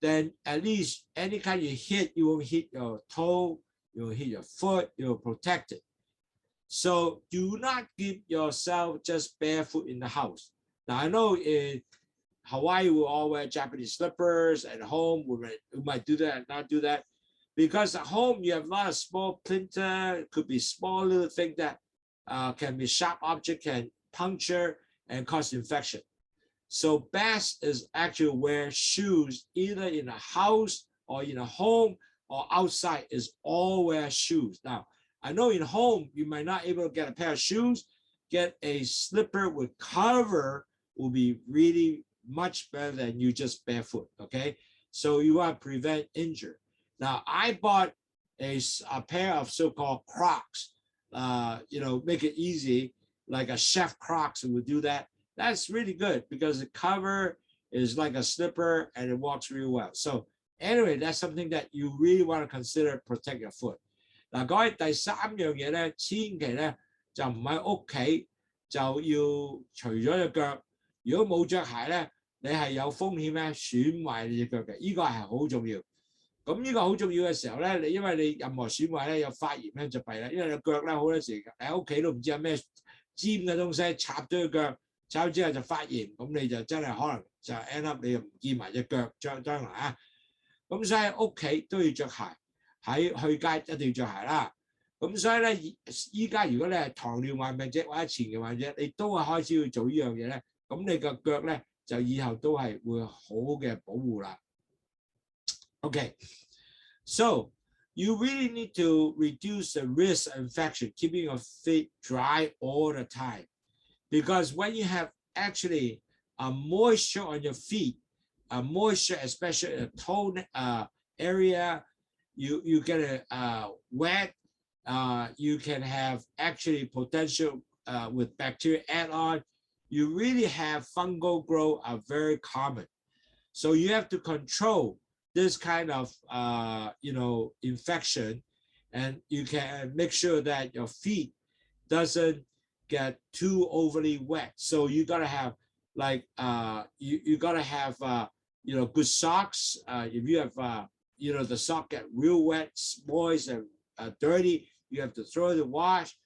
then at least any kind you hit, you won't hit your toe, you won't hit your foot, you'll protect it. So do not keep yourself just barefoot in the house. Now, I know in Hawaii will all wear Japanese slippers. At home, we might do that and not do that. Because at home, you have a lot of small splinter. It could be small little thing that can be sharp object, can puncture and cause infection. So best is actually wear shoes either in a house or in a home or outside is all wear shoes. Now, I know in home, you might not able to get a pair of shoes. Get a slipper with cover will be really much better than you just barefoot. Okay, so you want to prevent injury. Now I bought a pair of so-called Crocs, make it easy, like a chef Crocs would do that. That's really good because the cover is like a slipper and it walks really well. So anyway, that's something that you really want to consider protect your foot. 嗱，各位第三樣嘢咧，千祈咧就唔喺屋企就要除咗隻腳。如果冇着鞋咧，你係有風險咧損壞你隻腳嘅，呢個係好重要。咁呢個好重要嘅時候咧，因為你任何損壞咧有發炎咧就弊啦，因為你腳咧好多時你喺屋企都唔知有咩尖嘅東西插咗隻腳，插咗之後就發炎，咁你就真係可能就 end up 你又唔見埋隻腳將來啊。咁所以喺屋企都要着鞋，喺去街一定要着鞋啦。咁所以咧，依家如果你係糖尿患病者或者前期患者，你都係開始要做呢樣嘢咧，咁你個腳咧就以後都係會好嘅保護啦。Okay, so you really need to reduce the risk of infection, keeping your feet dry all the time. Because when you have actually a moisture on your feet, a moisture, especially in the toe area, you get wet, you can have actually potential with bacteria add-on. You really have fungal growth are very common. So you have to control this kind of infection, and you can make sure that your feet doesn't get too overly wet. So you gotta have like you gotta have good socks. If you have the sock get real wet, moist and dirty, you have to throw the wash.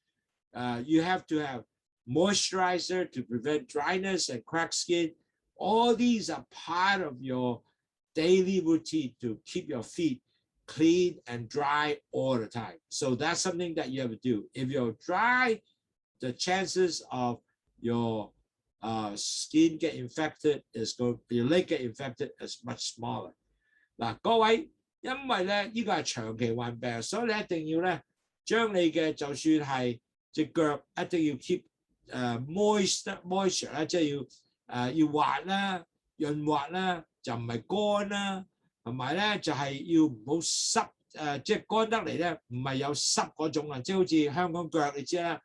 You have to have moisturizer to prevent dryness and cracked skin. All these are part of your daily routine to keep your feet clean and dry all the time. So that's something that you have to do. If you're dry, the chances of your skin get infected your leg get infected is much smaller. 嗱，各位，因為咧呢個係長期患病，所以你一定要咧將你嘅就算係隻腳一定要 keep moisture 啦，即係要滑啦、潤滑啦，就唔係乾啦，同埋咧就係要唔好濕即係乾得嚟咧，唔係有濕嗰種啊，即係好似香港腳你知啦，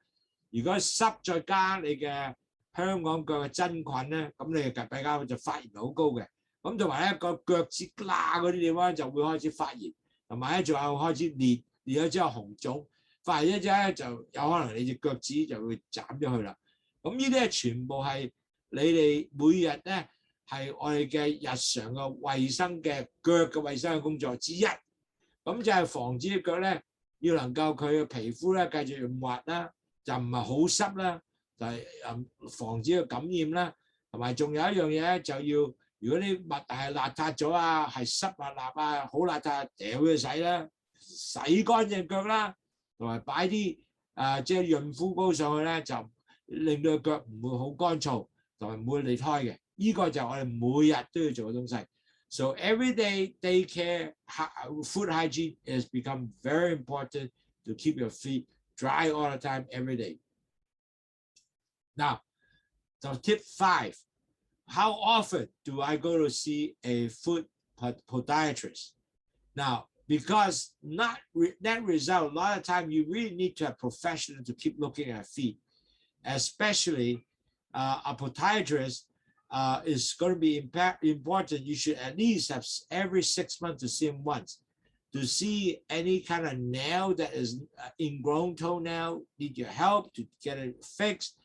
如果濕再加你嘅香港腳嘅真菌咧，咁你嘅腳比較就發炎好高嘅。咁同埋咧個腳趾罅嗰啲地方就會開始發炎，同埋咧仲有開始裂咗之後紅腫，發炎咗之後咧就有可能你隻腳趾就會斬咗去啦。咁呢啲咧全部係你哋每日咧係我哋嘅日常嘅衞生嘅腳嘅衞生嘅工作之一。咁就係防止隻腳咧要能夠佢嘅皮膚咧繼續潤滑啦，就唔係好濕啦，就係防止佢感染啦。同埋仲有一樣嘢咧就要。如果啲襪係邋遢咗啊，係濕立立啊，好邋遢，掉佢洗啦，洗乾淨腳啦，同埋擺啲即係潤膚膏上去咧，就令到腳唔會好乾燥，同埋唔會裂開嘅。呢個就係我哋每日都要做嘅東西。So everyday day care, foot hygiene has become very important to keep your feet dry all the time, every day. Now, so tip 5. How often do I go to see a foot podiatrist? Now, because that result, a lot of time you really need to have professionals to keep looking at feet, especially a podiatrist is going to be important. You should at least have every 6 months to see him once to see any kind of nail that is ingrown toenail, need your help to get it fixed.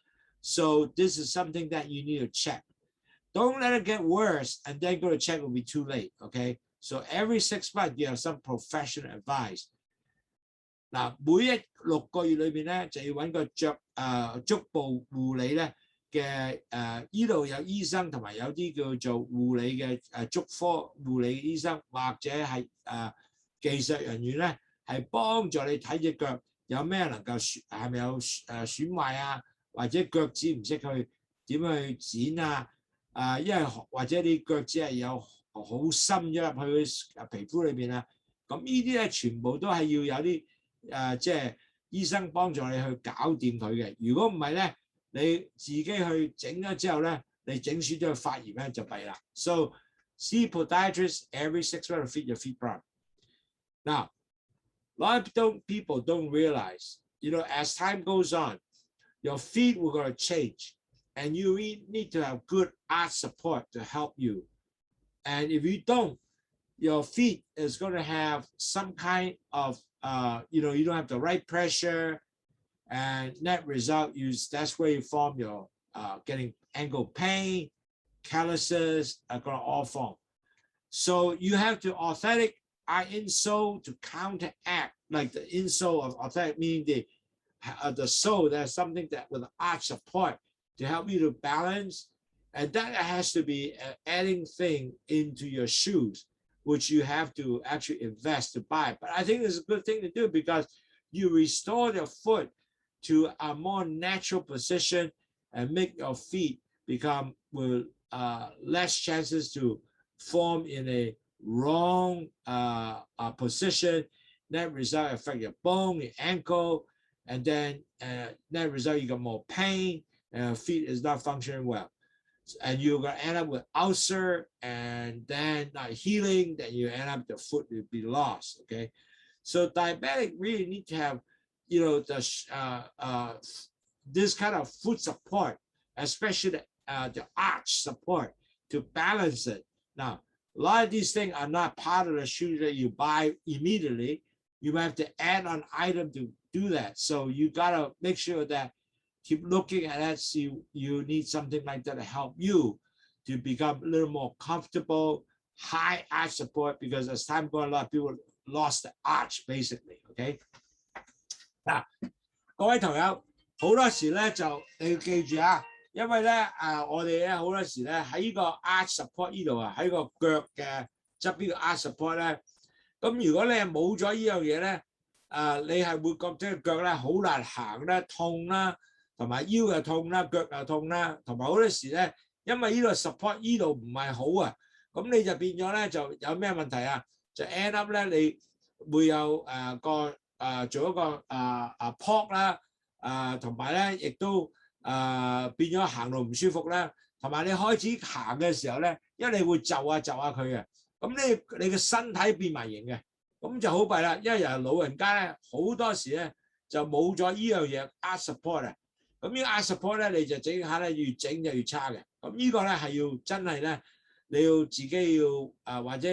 So this is something that you need to check. Don't let it get worse and then go to check, will be too late, okay? So every 6 months, you have some professional advice. 嗱，每6個月裏邊咧，就要揾個足部護理咧嘅呢度有醫生同埋有啲叫做護理嘅足科護理醫生或者係技術人員咧，係幫助你睇隻腳有咩能夠係咪有損壞啊，或者腳趾唔識去點去剪啊。因為或者你腳趾係有好深咗入去皮膚裏邊啊，咁呢啲咧全部都係要有啲即係醫生幫助你去搞掂佢嘅。如果唔係咧，你自己去整咗之後咧，你整損咗個發炎咧就弊啦。So see podiatrist every 6 months to fit your feet properly. Now, a lot of people don't realize, as time goes on, your feet will going to change. And you need to have good arch support to help you. And if you don't, your feet is going to have some kind of, you don't have the right pressure. And net result, that's where you form your getting ankle pain, calluses are going to all form. So you have to authentic insole to counteract, like the insole of authentic, meaning the sole, there's something that with arch support to help you to balance, and that has to be an adding thing into your shoes, which you have to actually invest to buy. But I think it's a good thing to do because you restore your foot to a more natural position and make your feet become with less chances to form in a wrong position. That result affect your bone, your ankle, and then that result you got more pain. Feet is not functioning well, and you're going to end up with ulcer, and then not healing, then you end up the foot will be lost. Okay, so diabetic really need to have this kind of foot support, especially the arch support to balance it. Now, a lot of these things are not part of the shoes that you buy immediately. You might have to add on item to do that. So you got to make sure that keep looking at that, see you need something like that to help you to become a little more comfortable, high arch support, because as time goes on, a lot of people lost the arch basically, okay? 嗱，各位朋友，好多時咧就你要記住啊，因為咧我哋咧好多時咧喺呢個 arch support 呢度啊，喺個腳嘅側邊嘅 arch support 咧，咁如果你係冇咗呢樣嘢咧，你係會覺得腳咧好難行啦、痛啦。同埋腰又痛啦，腳又痛啦，同埋好多時咧，因為呢度 support 呢度唔係好啊，咁你就變咗咧就有咩問題啊？就 end up 咧你會有做一個POC 啦，同埋咧亦都變咗行路唔舒服啦，同埋你開始行嘅時候咧，因為你會就下佢嘅，咁你嘅身體變埋形嘅，咁就好弊啦。因為由老人家咧好多時咧就冇咗呢樣嘢 arch support 啊，咁呢個 arch support 咧你就整下咧越整就越差嘅，咁呢個咧係要真係咧你要自己要或者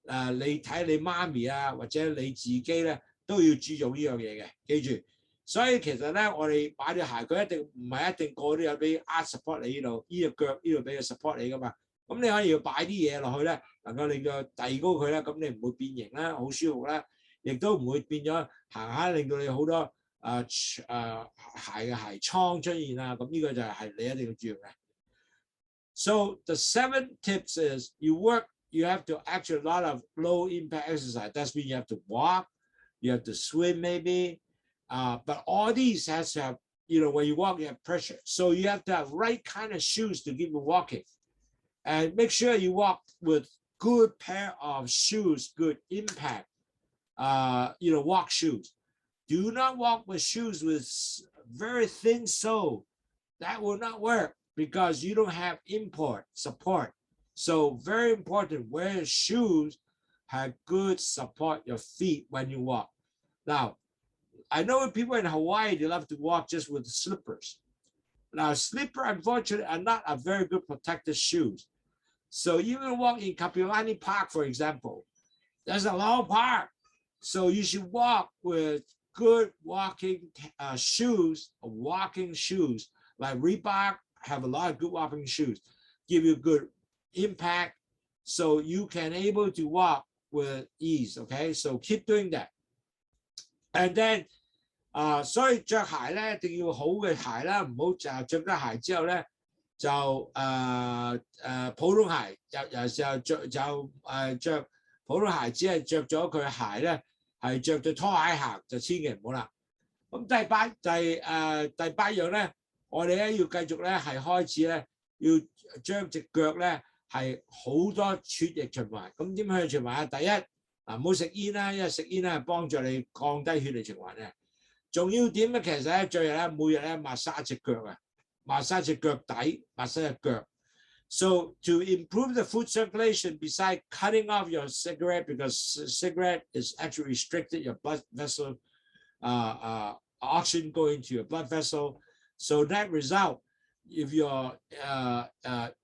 你睇你媽咪啊或者你自己咧都要注重呢樣嘢嘅，記住。所以其實咧，我哋買對鞋，佢唔係一定個都有俾 arch support 你呢度，呢隻腳呢度俾佢 support 你噶嘛。咁你可以要擺啲嘢落去咧，能夠令到遞高佢咧，咁你唔會變形啦，好舒服啦，亦都唔會變咗行下令到你好多鞋嘅鞋瘡出現啊。咁呢個就係你一定要注意嘅。So the 7 tips is you have to actually a lot of low impact exercise. That's mean you have to walk, you have to swim maybe. But all these has to have, when you walk, you have pressure. So you have to have right kind of shoes to keep you walking. And make sure you walk with good pair of shoes, good impact, walk shoes. Do not walk with shoes with very thin sole. That will not work because you don't have import support. So very important, wear shoes have good support your feet when you walk. Now, I know people in Hawaii, they love to walk just with slippers. Now, slipper, unfortunately, are not a very good protective shoes. So even walk in Kapilani Park, for example, there's a long park. So you should walk with good walking shoes, like Reebok have a lot of good walking shoes, give you good impact, so you can able to walk with ease, okay? So keep doing that. And then, 所以着鞋咧一定要好嘅鞋啦，唔好就着咗鞋之後咧就普通鞋，有時候着普通鞋，只係着咗佢鞋咧係着對拖鞋行，就千祈唔好啦。咁第八樣咧，我哋咧要繼續咧係開始咧要將隻腳咧係好多血液循環。咁點樣去循環啊？第一唔好食煙啦，因為食煙咧係幫助你降低血液循環嘅。仲要點咧？其實咧，最日咧，每日咧抹沙隻腳啊，抹沙隻腳底，抹沙隻腳。So to improve the food circulation, besides cutting off your cigarette, because cigarette is actually restricted your blood vessel, oxygen going to your blood vessel. So that result, if you're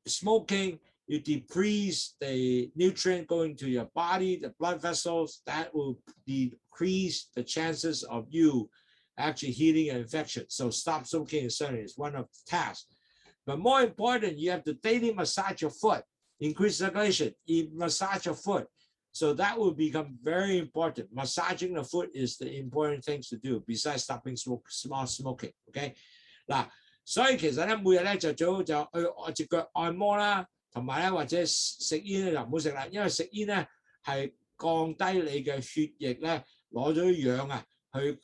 smoking, you decrease the nutrient going to your body, the blood vessels. That will decrease the chances of you actually healing an infection. So stop smoking certainly is one of the tasks. But more important, you have to daily massage your foot, increase circulation, massage your foot. So that will become very important. Massaging the foot is the important things to do besides stopping small smoking. Okay? 嗱，所以其實咧每日咧就最好就去我隻腳按摩啦，同埋咧或者食煙咧就唔好食啦，因為食煙咧係降低你嘅血液咧攞咗氧啊。去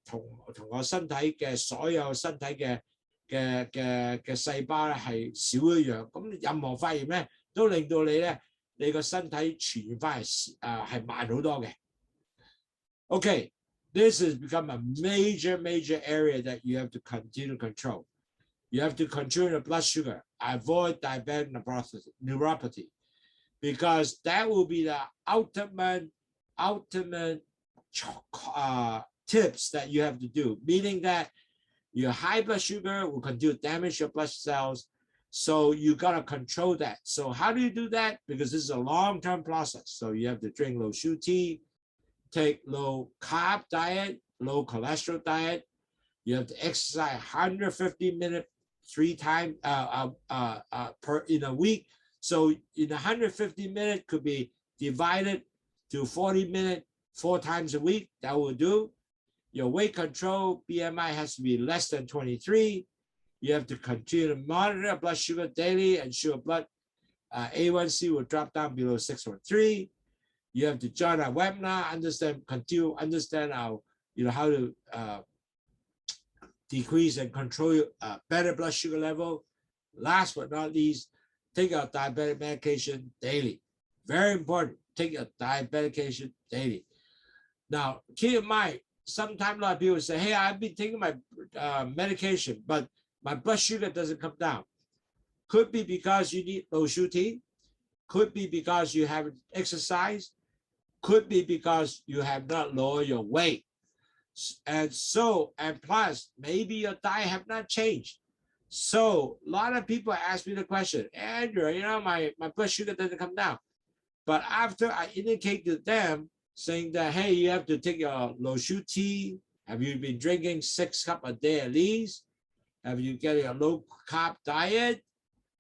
同個身體嘅所有身體嘅細胞咧係少咗氧，咁任何發炎咧都令到你個身體傳染翻係慢好多嘅。Okay, this has become a major area that you have to continue to control. You have to control your blood sugar, avoid diabetic neuropathy, because that will be the ultimate tips that you have to do, meaning that your high blood sugar will continue to damage your blood cells. So you got to control that. So how do you do that? Because this is a long-term process. So you have to drink Lowsutea, take low carb diet, low cholesterol diet. You have to exercise 150 minutes 3 times in a week. So in 150 minutes could be divided to 40 minutes 4 times a week. That will do. Your weight control, BMI has to be less than 23. You have to continue to monitor blood sugar daily, ensure blood A1C will drop down below 6.3. You have to join our webinar, continue understand our, how to decrease and control better blood sugar level. Last but not least, take your diabetic medication daily. Very important, take your diabetic medication daily. Now, keep in mind, sometimes a lot of people say, hey, I've been taking my medication, but my blood sugar doesn't come down? Could be because you need Lowsutea. Could be because you haven't exercised. Could be because you have not lowered your weight. And plus, maybe your diet have not changed. So a lot of people ask me the question, Andrew, my blood sugar doesn't come down. But after I indicate to them, saying that, hey, you have to take your Lowsutea. Have you been drinking 6 cups a day at least? Have you got a low carb diet?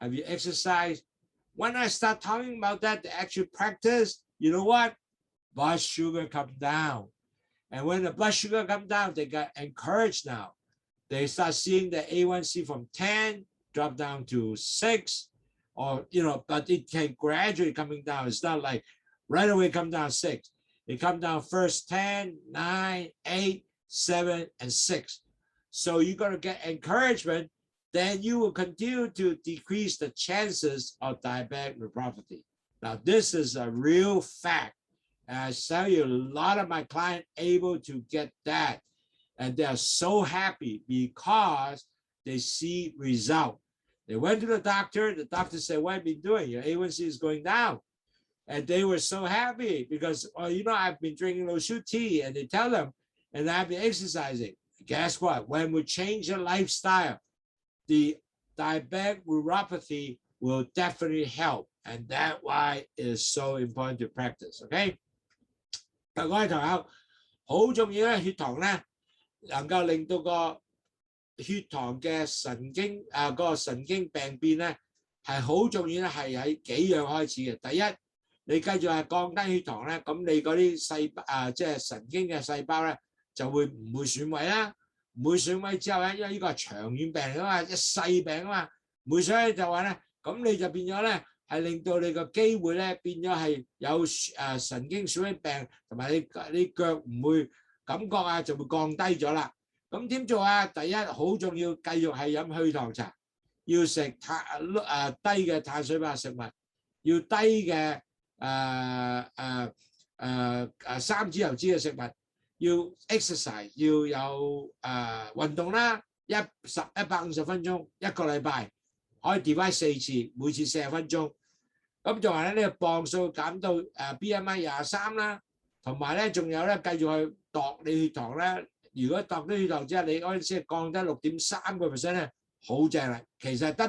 Have you exercised? When I start talking about that, the actual practice, you know what? Blood sugar comes down. And when the blood sugar comes down, they got encouraged now. They start seeing the A1C from 10 drop down to 6, or, but it can gradually coming down. It's not like right away come down 6. It comes down first 10, 9, 8, 7, and 6. So you're going to get encouragement, then you will continue to decrease the chances of diabetic neuropathy. Now, this is a real fact. And I tell you, a lot of my clients able to get that. And they're so happy because they see result. They went to the doctor said, what have you been doing? Your A1C is going down. And they were so happy because, I've been drinking Lowsutea, and they tell them, and I've been exercising. Guess what? When we change your lifestyle, the diabetic neuropathy will definitely help. And that's why it is so important to practice. Okay? 各位同學，好重要咧，血糖咧能夠令到個血糖嘅神經個神經病變咧係好重要咧，係喺幾樣開始嘅。第一，你繼續係降低血糖咧，咁你嗰啲即係神經嘅細胞咧就會唔會損毀啦？唔會損毀之後咧，因為呢個係長遠病嚟啊嘛，一世病啊嘛，唔會所以就話咧，咁你就變咗咧。係令到你個機會咧變咗係有神經損傷病，同埋你腳唔會感覺就會降低咗啦。咁點做啊？第一好重要，繼續係飲去糖茶，要食低嘅碳水化合物食物，要低嘅三脂油脂嘅食物，要 exercise， 要有運動啦，150分鐘一個禮拜，可以 divide 4次，每次40分鐘。咁仲話咧，呢個磅數減到BMI 23啦，同埋咧仲有咧繼續去度你血糖咧。如果度咗血糖之後，你嗰陣時降低6.3% 咧，好正啦。其實得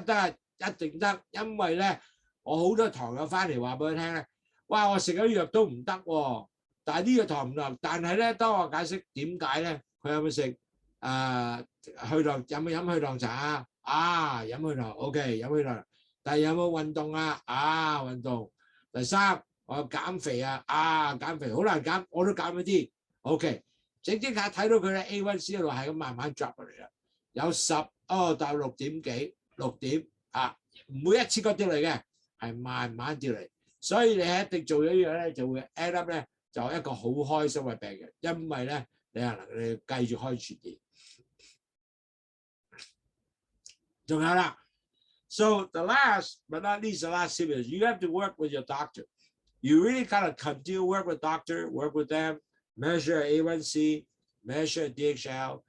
一定得，因為咧我好多糖友翻嚟話俾佢聽咧，哇！我食咗藥都唔得喎，但係呢個糖唔落。但係咧，當我解釋點解咧，佢有冇食去糖？有冇飲去糖茶啊？飲去糖 ，OK， 飲去糖。第二有冇運動啊？運動。第三我有減肥啊！減肥好難減，我都減咗啲。OK， 整下睇到佢嘅 A1C 度係咁慢慢 drop 落嚟啦，有10到6點幾，6點唔會一次過跌嚟嘅，係慢慢跌嚟。所以你一定做咗呢樣咧，就會 end up 咧就一個好開心嘅病人，因為咧你係能你繼續開傳電。仲有啦。So the last, but not least, the last tip is you have to work with your doctor. You really gotta continue work with doctor, work with them, measure A1C, measure DHL,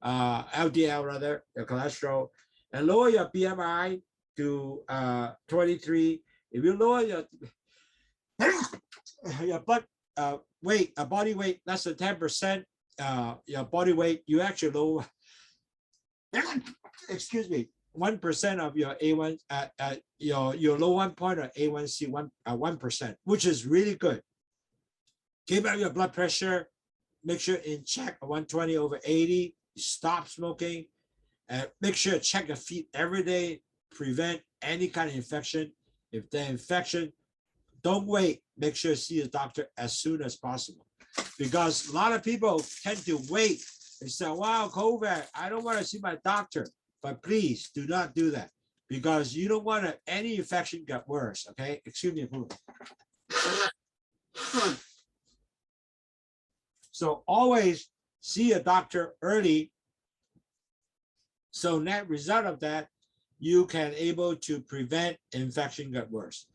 LDL rather, your cholesterol, and lower your BMI to 23. If you lower your body weight less than 10%, your body weight, you actually lower. Excuse me. 1% of your A1, your low 1 point of A1C, 1%, which is really good. Keep up your blood pressure. Make sure in check 120/80. Stop smoking. Make sure check your feet every day. Prevent any kind of infection. If the infection, don't wait. Make sure you see the doctor as soon as possible. Because a lot of people tend to wait. They say, wow, COVID, I don't want to see my doctor. But please do not do that because you don't want any infection get worse. Okay, excuse me. So always see a doctor early. So net result of that, you can able to prevent infection get worse.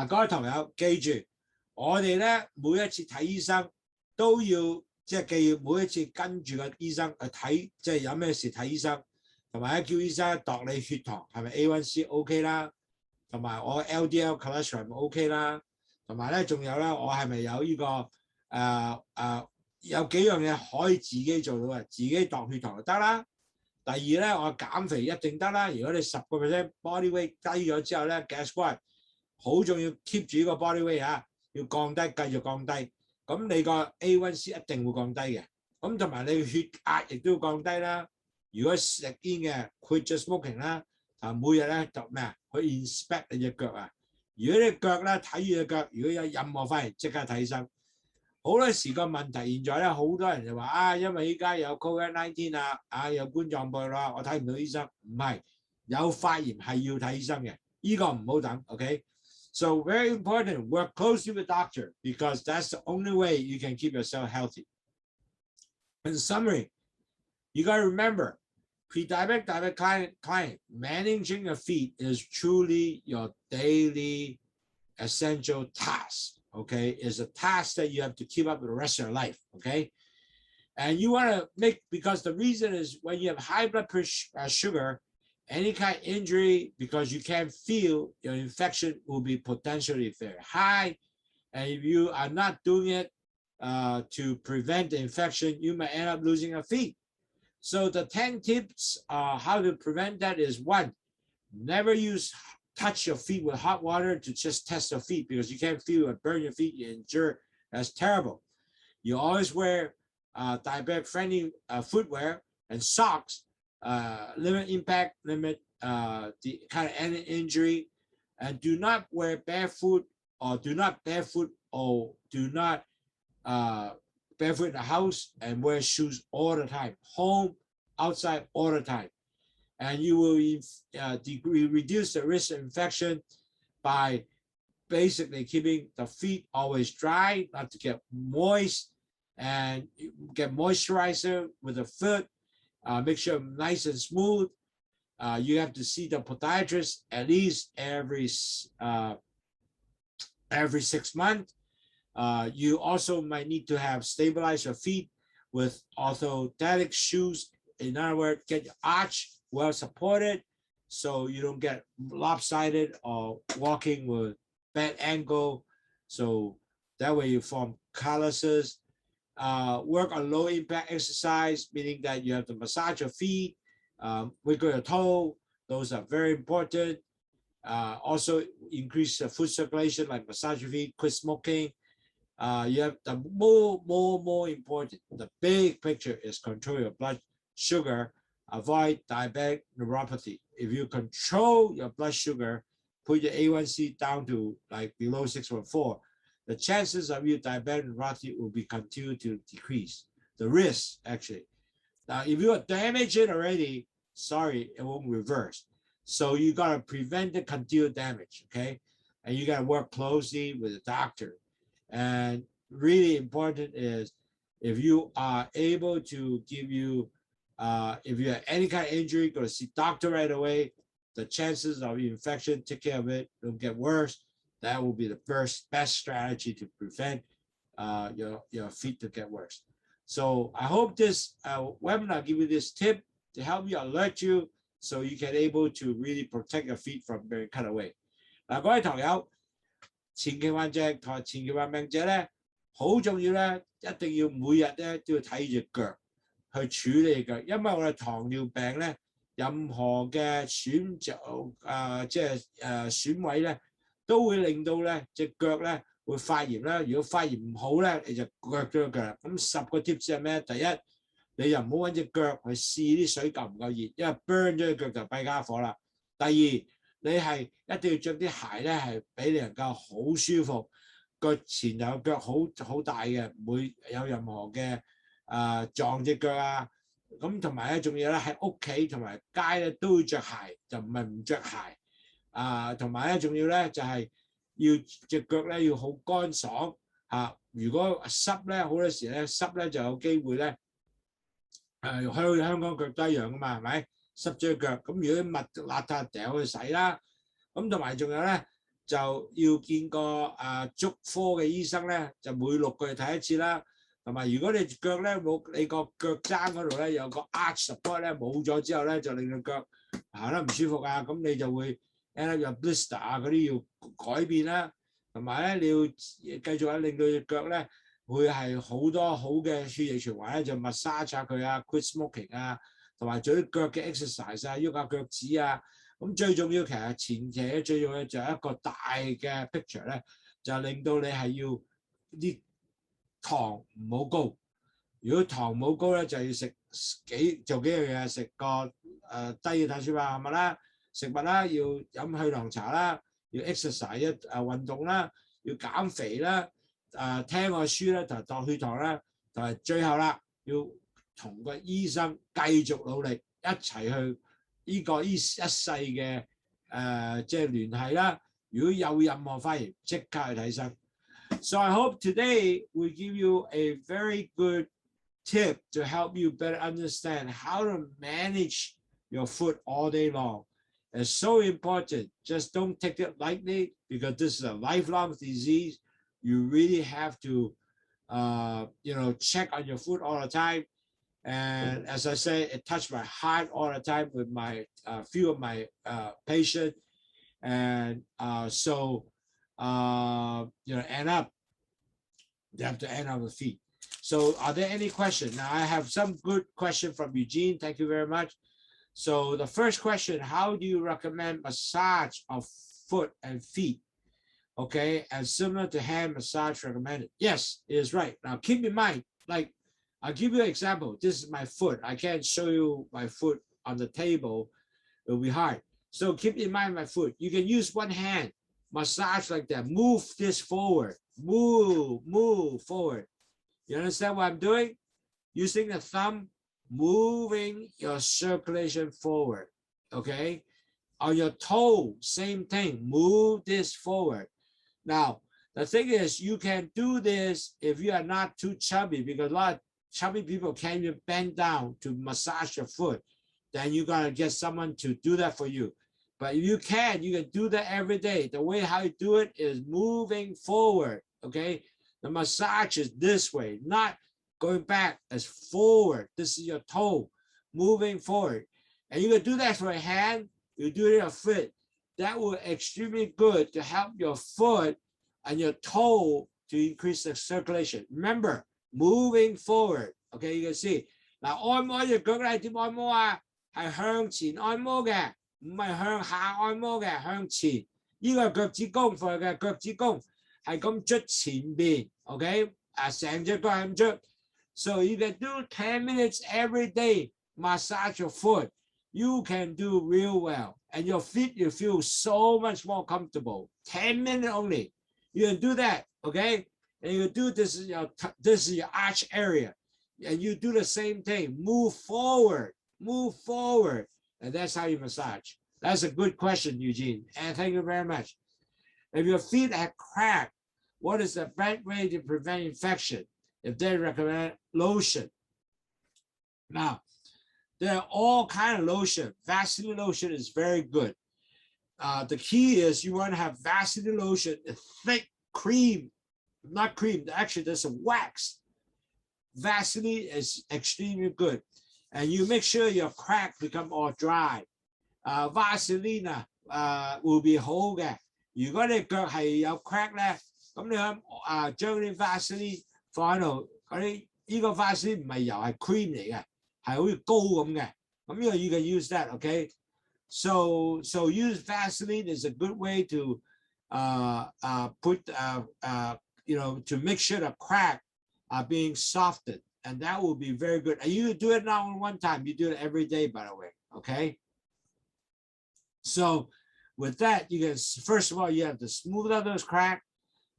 各位同友記住，我哋咧每一次睇醫生都要即係記每一次跟住個醫生去睇，即係有咩事睇醫生。同埋咧叫醫生度你血糖係咪 A1C OK 啦，同埋我 LDL cholesterol 係咪 OK 啦，同埋咧仲有咧我係咪有呢個有幾樣嘢可以自己做到嘅，自己度血糖就得啦。第二咧，我減肥一定得啦。如果你10% body weight 低咗之後咧 ，guess what？ 好重要 keep 住呢個 body weight 啊，要降低，繼續降低。咁你個 A1C 一定會降低嘅。咁同埋你血壓亦都要降低啦。如果食煙嘅 quit just smoking 啦，每日咧就咩啊？去 inspect 你隻腳啊。如果你腳咧睇住隻腳，如果有任何發現，即刻睇醫生。好多時個問題，現在咧好多人就話因為依家有 COVID-19 有冠狀病毒啦，我睇唔到醫生。唔係，有發炎係要睇醫生嘅，呢個唔好等。OK， so very important, work closely with doctor because that's the only way you can keep yourself healthy. In summary, you got to remember, pre-diabetic diabetic client, managing your feet is truly your daily essential task. Okay, is a task that you have to keep up with the rest of your life. Okay, and you want to make, because the reason is when you have high blood sugar, any kind of injury, because you can't feel, your infection will be potentially very high, and if you are not doing it to prevent the infection, you may end up losing your feet. So the 10 tips how to prevent that is: 1, never touch your feet with hot water to just test your feet, because you can't feel it, burn your feet, you injure. That's terrible. You always wear diabetic friendly footwear and socks, limit impact, limit the kind of any injury, and do not wear barefoot, or do not barefoot in the house, and wear shoes all the time, home, outside, all the time. And you will reduce the risk of infection by basically keeping the feet always dry, not to get moist, and get moisturizer with the foot. Make sure nice and smooth. You have to see the podiatrist at least every 6 months. You also might need to have stabilize your feet with orthotic shoes. In other words, get your arch well supported so you don't get lopsided or walking with bad angle. So that way you form calluses. Work on low impact exercise, meaning that you have to massage your feet, wiggle your toe. Those are very important. Also increase foot circulation, like massage your feet, quit smoking. You have the more important, the big picture is control your blood sugar. Avoid diabetic neuropathy. If you control your blood sugar, put your A1C down to like below 6.4, the chances of you diabetic neuropathy will be continue to decrease. The risk, actually. Now, if you are damaged already, sorry, it won't reverse. So you got to prevent the continued damage, okay? And you got to work closely with the doctor. And really important is if you are able to give you if you have any kind of injury, go to see doctor right away. The chances of infection, take care of it, don't get worse. That will be the best strategy to prevent your feet to get worse. So I hope this webinar give you this tip to help you, alert you, so you can able to really protect your feet from being cut away. 嗱，各位堂友，前期患者同前期患病者咧，好重要咧，一定要每日咧都要睇住腳。去處理嘅，因為我哋糖尿病咧，任何嘅損毀咧，都會令到咧隻腳咧會發炎啦。如果發炎唔好咧，你就腳咗腳啦。咁10個 tips 係咩？第一，你又唔好揾隻腳去試啲水夠唔夠熱，因為 burn 咗隻腳就弊家伙啦。第二，你係一定要着啲鞋咧，係俾你能夠好舒服，腳前有腳好大嘅，唔會有任何嘅撞隻腳啊。咁同埋咧，仲要咧喺屋企同埋街咧都要着鞋，就唔係唔着鞋。同埋咧，仲要咧就係要隻腳咧要好乾爽嚇。如果濕咧，好多時咧濕咧就有機會咧香港腳都一樣噶嘛，係咪？濕咗隻腳，咁如果襪邋遢掉去洗啦。咁同埋仲有咧就要見個足科嘅醫生咧，就每6個月睇一次啦。同埋如果你腳咧冇你個腳踭嗰度咧有個 arch support 咧冇咗之後咧，就令到腳行得唔舒服啊，咁你就會 end up 有 blister 啊嗰啲要改變啦。同埋咧你要繼續令到隻腳咧會係好多好嘅血液循環咧，就 massage 下佢啊 ，quit smoking 啊，同埋做啲腳嘅 exercise 啊，喐下腳趾啊。咁最重要其實前期最重要就係一個大嘅 picture 咧，就令到你係要啲糖唔好高。如果糖冇高咧，就要做幾樣嘢，食個低嘅碳水化合物啦，食物啦，要飲去糖茶啦，要 exercise 運動啦，要減肥啦，聽個書咧同度血糖啦，同埋最後啦，要同個醫生繼續努力一齊去呢個一世嘅即係聯繫啦。如果有任何發現，即刻去睇醫生。So I hope today we give you a very good tip to help you better understand how to manage your foot all day long. It's so important. Just don't take it lightly because this is a lifelong disease. You really have to, check on your foot all the time. And as I say, it touched my heart all the time with my few of my patients. And end up, they have to end up with feet. So are there any questions? Now I have some good question from Eugene. Thank you very much. So the first question, how do you recommend massage of foot and feet? Okay, and similar to hand massage recommended. Yes, it is right. Now keep in mind, like I'll give you an example. This is my foot. I can't show you my foot on the table. It'll be hard. So keep in mind my foot. You can use one hand, massage like that. Move this forward. Move forward. You understand what I'm doing? Using the thumb, moving your circulation forward. Okay? On your toe, same thing. Move this forward. Now, the thing is, you can do this if you are not too chubby, because a lot of chubby people can't even bend down to massage your foot. Then you got to get someone to do that for you. But if you can do that every day. The way how you do it is moving forward, okay? The massage is this way, not going back, as forward. This is your toe, moving forward. And you can do that for a hand, you do it on your foot. That will extremely good to help your foot and your toe to increase the circulation. Remember, moving forward, okay? You can see. Now, 按摩隻腳咧點按摩啊？係向前按摩嘅。唔係向下按摩嘅，向前。呢個腳趾公放嘅腳趾公係咁捽前邊 ，OK？ 成隻腳係咁捽。So you can do 10 minutes every day, massage your foot. You can do real well, and your feet you feel so much more comfortable. 10 minutes only. You can do that, OK? And you do this is your arch area, and you do the same thing. Move forward. And that's how you massage. That's a good question, Eugene. And thank you very much. If your feet are cracked, what is the best way to prevent infection? If they recommend lotion. Now, there are all kinds of lotion. Vaseline lotion is very good. The key is you want to have Vaseline lotion, a thick cream, not cream, actually there's a wax. Vaseline is extremely good. And you make sure your crack become all dry. Vaseline will be 好嘅。如果你腳係有 crack 咧，咁你將啲 Vaseline 放喺度，呢個 Vaseline 唔係油係 cream 嚟嘅，係好似膏咁嘅。咁呢個 you can use that, okay? So use Vaseline is a good way to put to make sure the crack are being softened. And that will be very good. And you do it not one time, you do it every day, by the way, okay? So with that, you can, first of all, you have to smooth out those cracks.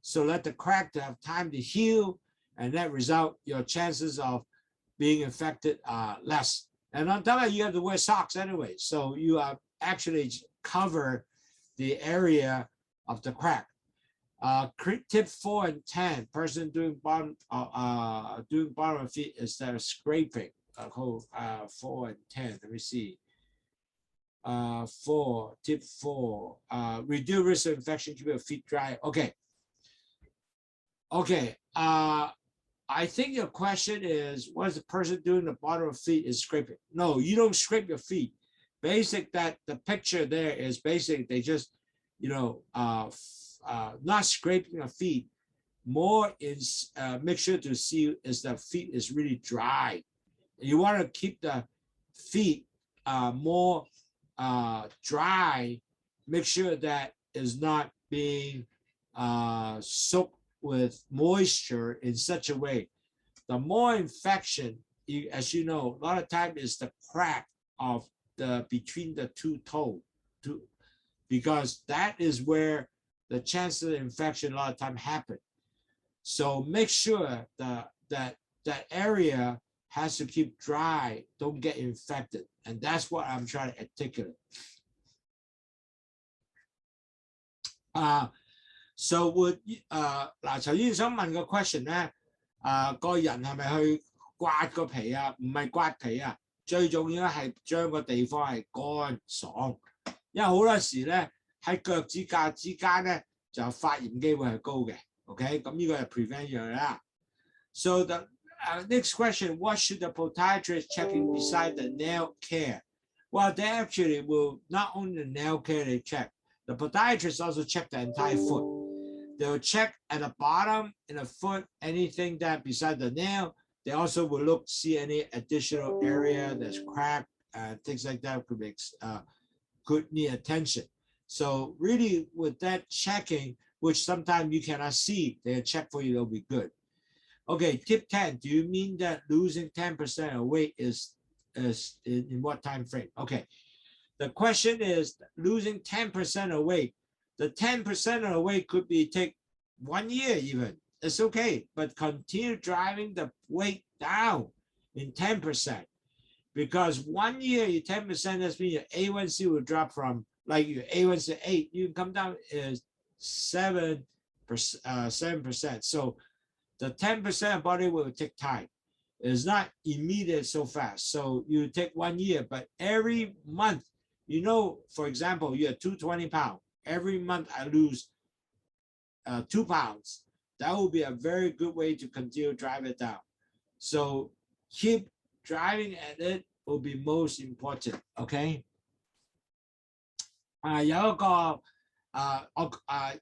So let the crack to have time to heal. And that result, your chances of being infected are less. And on top of that, you have to wear socks anyway. So you actually cover the area of the crack. Tip 4 and 10, person doing bottom of feet instead of scraping. 4 and 10, let me see. 4, tip 4, reduce risk of infection, keep your feet dry. Okay. I think your question is, what is the person doing? The bottom of feet is scraping. No, you don't scrape your feet. Basic that the picture there is basic. They just, not scraping your feet. More is make sure to see is the feet is really dry. You want to keep the feet more dry. Make sure that is not being soaked with moisture in such a way. The more infection, as you know, a lot of time is the crack of the between the two toes, because that is where the chance of infection a lot of time happen. So make sure that area has to keep dry, don't get infected, and that's what I'm trying to articulate. So would 嗱，頭先想問個 question 咧，個人係咪去刮個皮啊？唔係刮皮啊，最重要係將個地方係乾爽，因為好多時咧喺腳趾甲之間咧就發炎機會係高嘅。OK， 咁呢個係 prevent 樣啦。So the next question, what should the podiatrist checking beside the nail care? Well, they actually will not only the nail care they check. The podiatrist also check the entire foot. They'll check at the bottom in the foot, anything that beside the nail. They also will look, see any additional area that's cracked, things like that could need attention. So really with that checking, which sometimes you cannot see, they'll check for you, they'll be good. Okay, tip 10, do you mean that losing 10% of weight is in what time frame? Okay, the question is losing 10% of weight. The 10% of the weight could be take 1 year even. It's okay, but continue driving the weight down in 10%. Because 1 year, your 10%, that's means your A1C will drop from, like your A1C 8, you can come down is 7%. So the 10% body will take time. It's not immediate so fast. So you take 1 year, but every month, for example, you're 220 pounds. Every month I lose 2 pounds. That will be a very good way to continue to drive it down. So keep driving at it will be most important. Okay. 有一個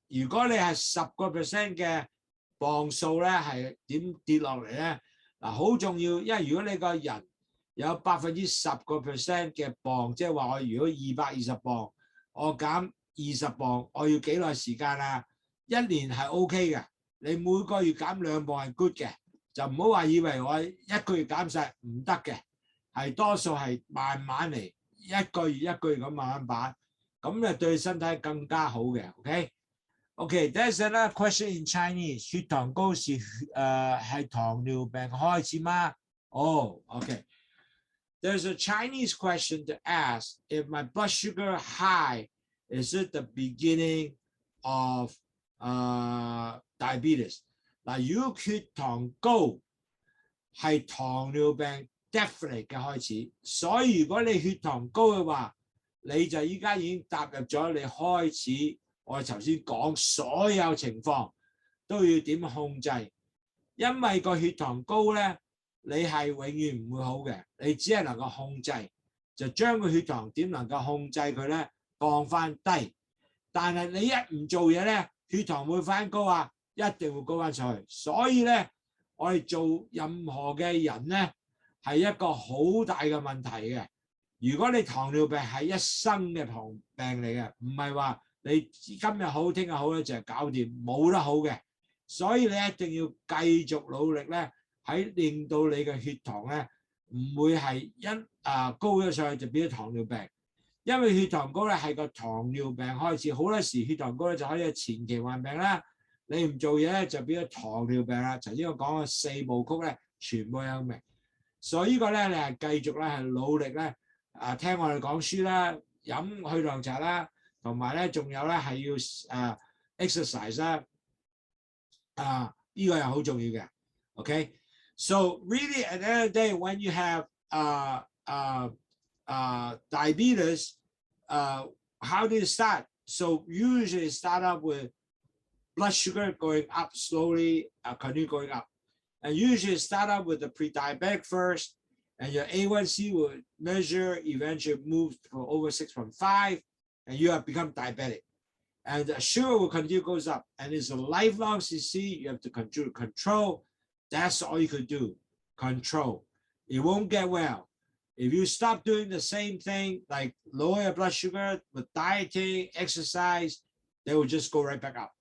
如果你係10% 嘅磅數咧，係點跌落嚟咧？嗱，好重要，因為如果你個人有10% 嘅磅，即係話我如果220磅，我減20磅，我要幾耐時間啊？1年係 OK 嘅，你每個月減2磅係 good 嘅，就唔好話以為我1個月減晒唔得嘅，係多數係慢慢嚟，1個月1個月咁慢慢擺，咁就對身體更加好嘅。OK， there's another question in Chinese， 血糖高是係糖尿病開始嗎？哦 ，OK。There's a Chinese question to ask, if my blood sugar high, is it the beginning of diabetes? 嗱，如果血糖高係糖尿病 definitely 嘅開始，所以如果你血糖高嘅話，你就依家已經踏入咗你開始我頭先講所有情況都要點控制，因為個血糖高咧。你係永遠唔會好嘅，你只係能夠控制，就將個血糖點能夠控制佢咧降翻低。但係你一唔做嘢咧，血糖會翻高啊，一定會高翻上去。所以咧，我哋做任何嘅人咧係一個好大嘅問題嘅。如果你糖尿病係一生嘅病嚟嘅，唔係話你今日好聽日好咧就係搞掂，冇得好嘅。所以你一定要繼續努力咧。喺令到你嘅血糖咧唔會係高咗上去就變咗糖尿病，因為血糖高咧係個糖尿病開始，好多時血糖高咧就可以係前期患病啦，你唔做嘢咧就變咗糖尿病啦。頭先我講嘅4部曲咧全部有明，所以呢個咧你係繼續咧係努力咧聽我哋講書啦，飲去糖茶啦，同埋咧仲有咧係要exercise 啦，呢個係好重要嘅 ，OK。So really, at the end of the day, when you have diabetes, how do you start? So usually start up with blood sugar going up slowly, continue going up. And usually start out with the pre-diabetic first, and your A1C will measure, eventually move to over 6.5, and you have become diabetic. And the sugar will continue goes up, and it's a lifelong CC. You have to control. That's all you could do, control. It won't get well. If you stop doing the same thing, like lower your blood sugar with dieting, exercise, they will just go right back up.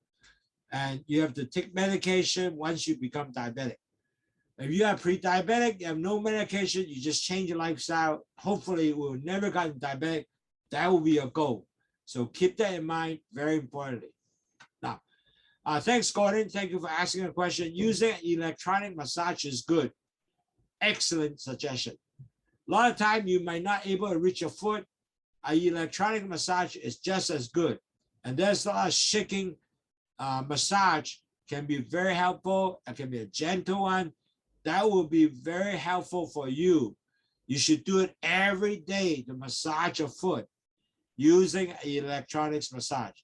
And you have to take medication once you become diabetic. If you are pre-diabetic, you have no medication, you just change your lifestyle. Hopefully, you will never get diabetic. That will be your goal. So keep that in mind, very importantly. Now, thanks, Gordon. Thank you for asking a question. Using electronic massage is good. Excellent suggestion. A lot of time you might not able to reach your foot. An electronic massage is just as good. And there's a lot of shaking massage can be very helpful. It can be a gentle one. That will be very helpful for you. You should do it every day to massage your foot using electronics massage.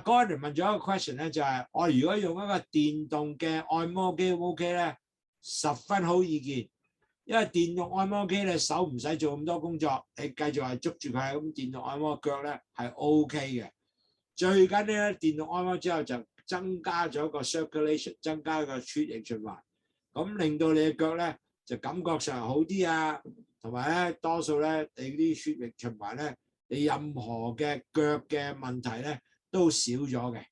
Gordon 問咗一個 question 咧，就係我如果用一個電動嘅按摩機 OK 咧，10分好意見。因為電動按摩機咧手唔使做咁多工作，你繼續係捉住佢咁電動按摩腳咧係 OK 嘅。最緊要咧電動按摩之後就增加咗個 circulation， 增加個血液循環，咁令到你嘅腳咧就感覺上好啲啊，同埋咧多數咧你啲血液循環咧，你任何嘅腳嘅問題咧都少咗嘅。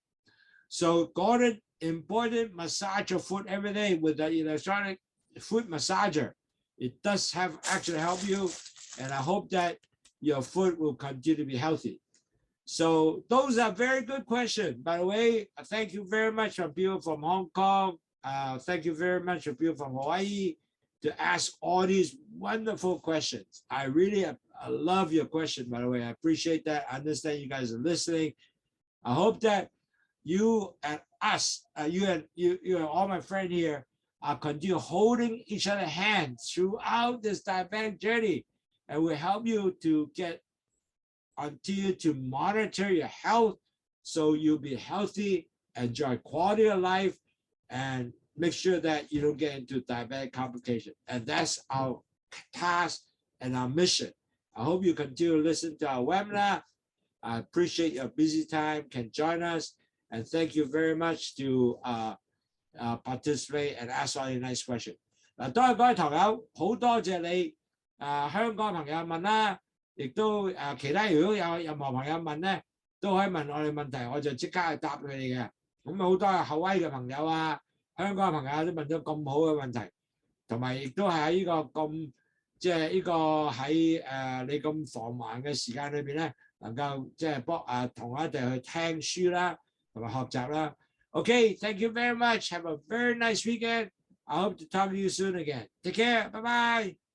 So Gordon, important massage your foot every day with the electronic foot massager. It does have actually help you, and I hope that your foot will continue to be healthy. So those are very good questions. By the way, thank you very much for people from Hong Kong. Thank you very much for people from Hawaii to ask all these wonderful questions. I really love your question, by the way. I appreciate that. I understand you guys are listening. I hope that you and us, you and all my friends here, continue holding each other's hands throughout this diabetic journey, and will help you to continue to monitor your health so you'll be healthy, enjoy quality of life, and make sure that you don't get into diabetic complication. And that's our task and our mission. I hope you continue to listen to our webinar. I appreciate your busy time, can join us, and thank you very much to participate and ask all your nice questions. 多謝各位堂友，好多謝你香港朋友問啦，亦都其他如果有任何朋友問咧，都可以問我哋問題，我就即刻去答佢哋嘅。咁好多係後威嘅朋友啊，香港嘅朋友都問咗咁好嘅問題，同埋亦都係喺呢個咁即係呢個喺你咁繁忙嘅時間裏邊咧，能夠即係同我一齊去聽書啦，同埋學習啦。Okay, thank you very much. Have a very nice weekend. I hope to talk to you soon again. Take care. Bye-bye.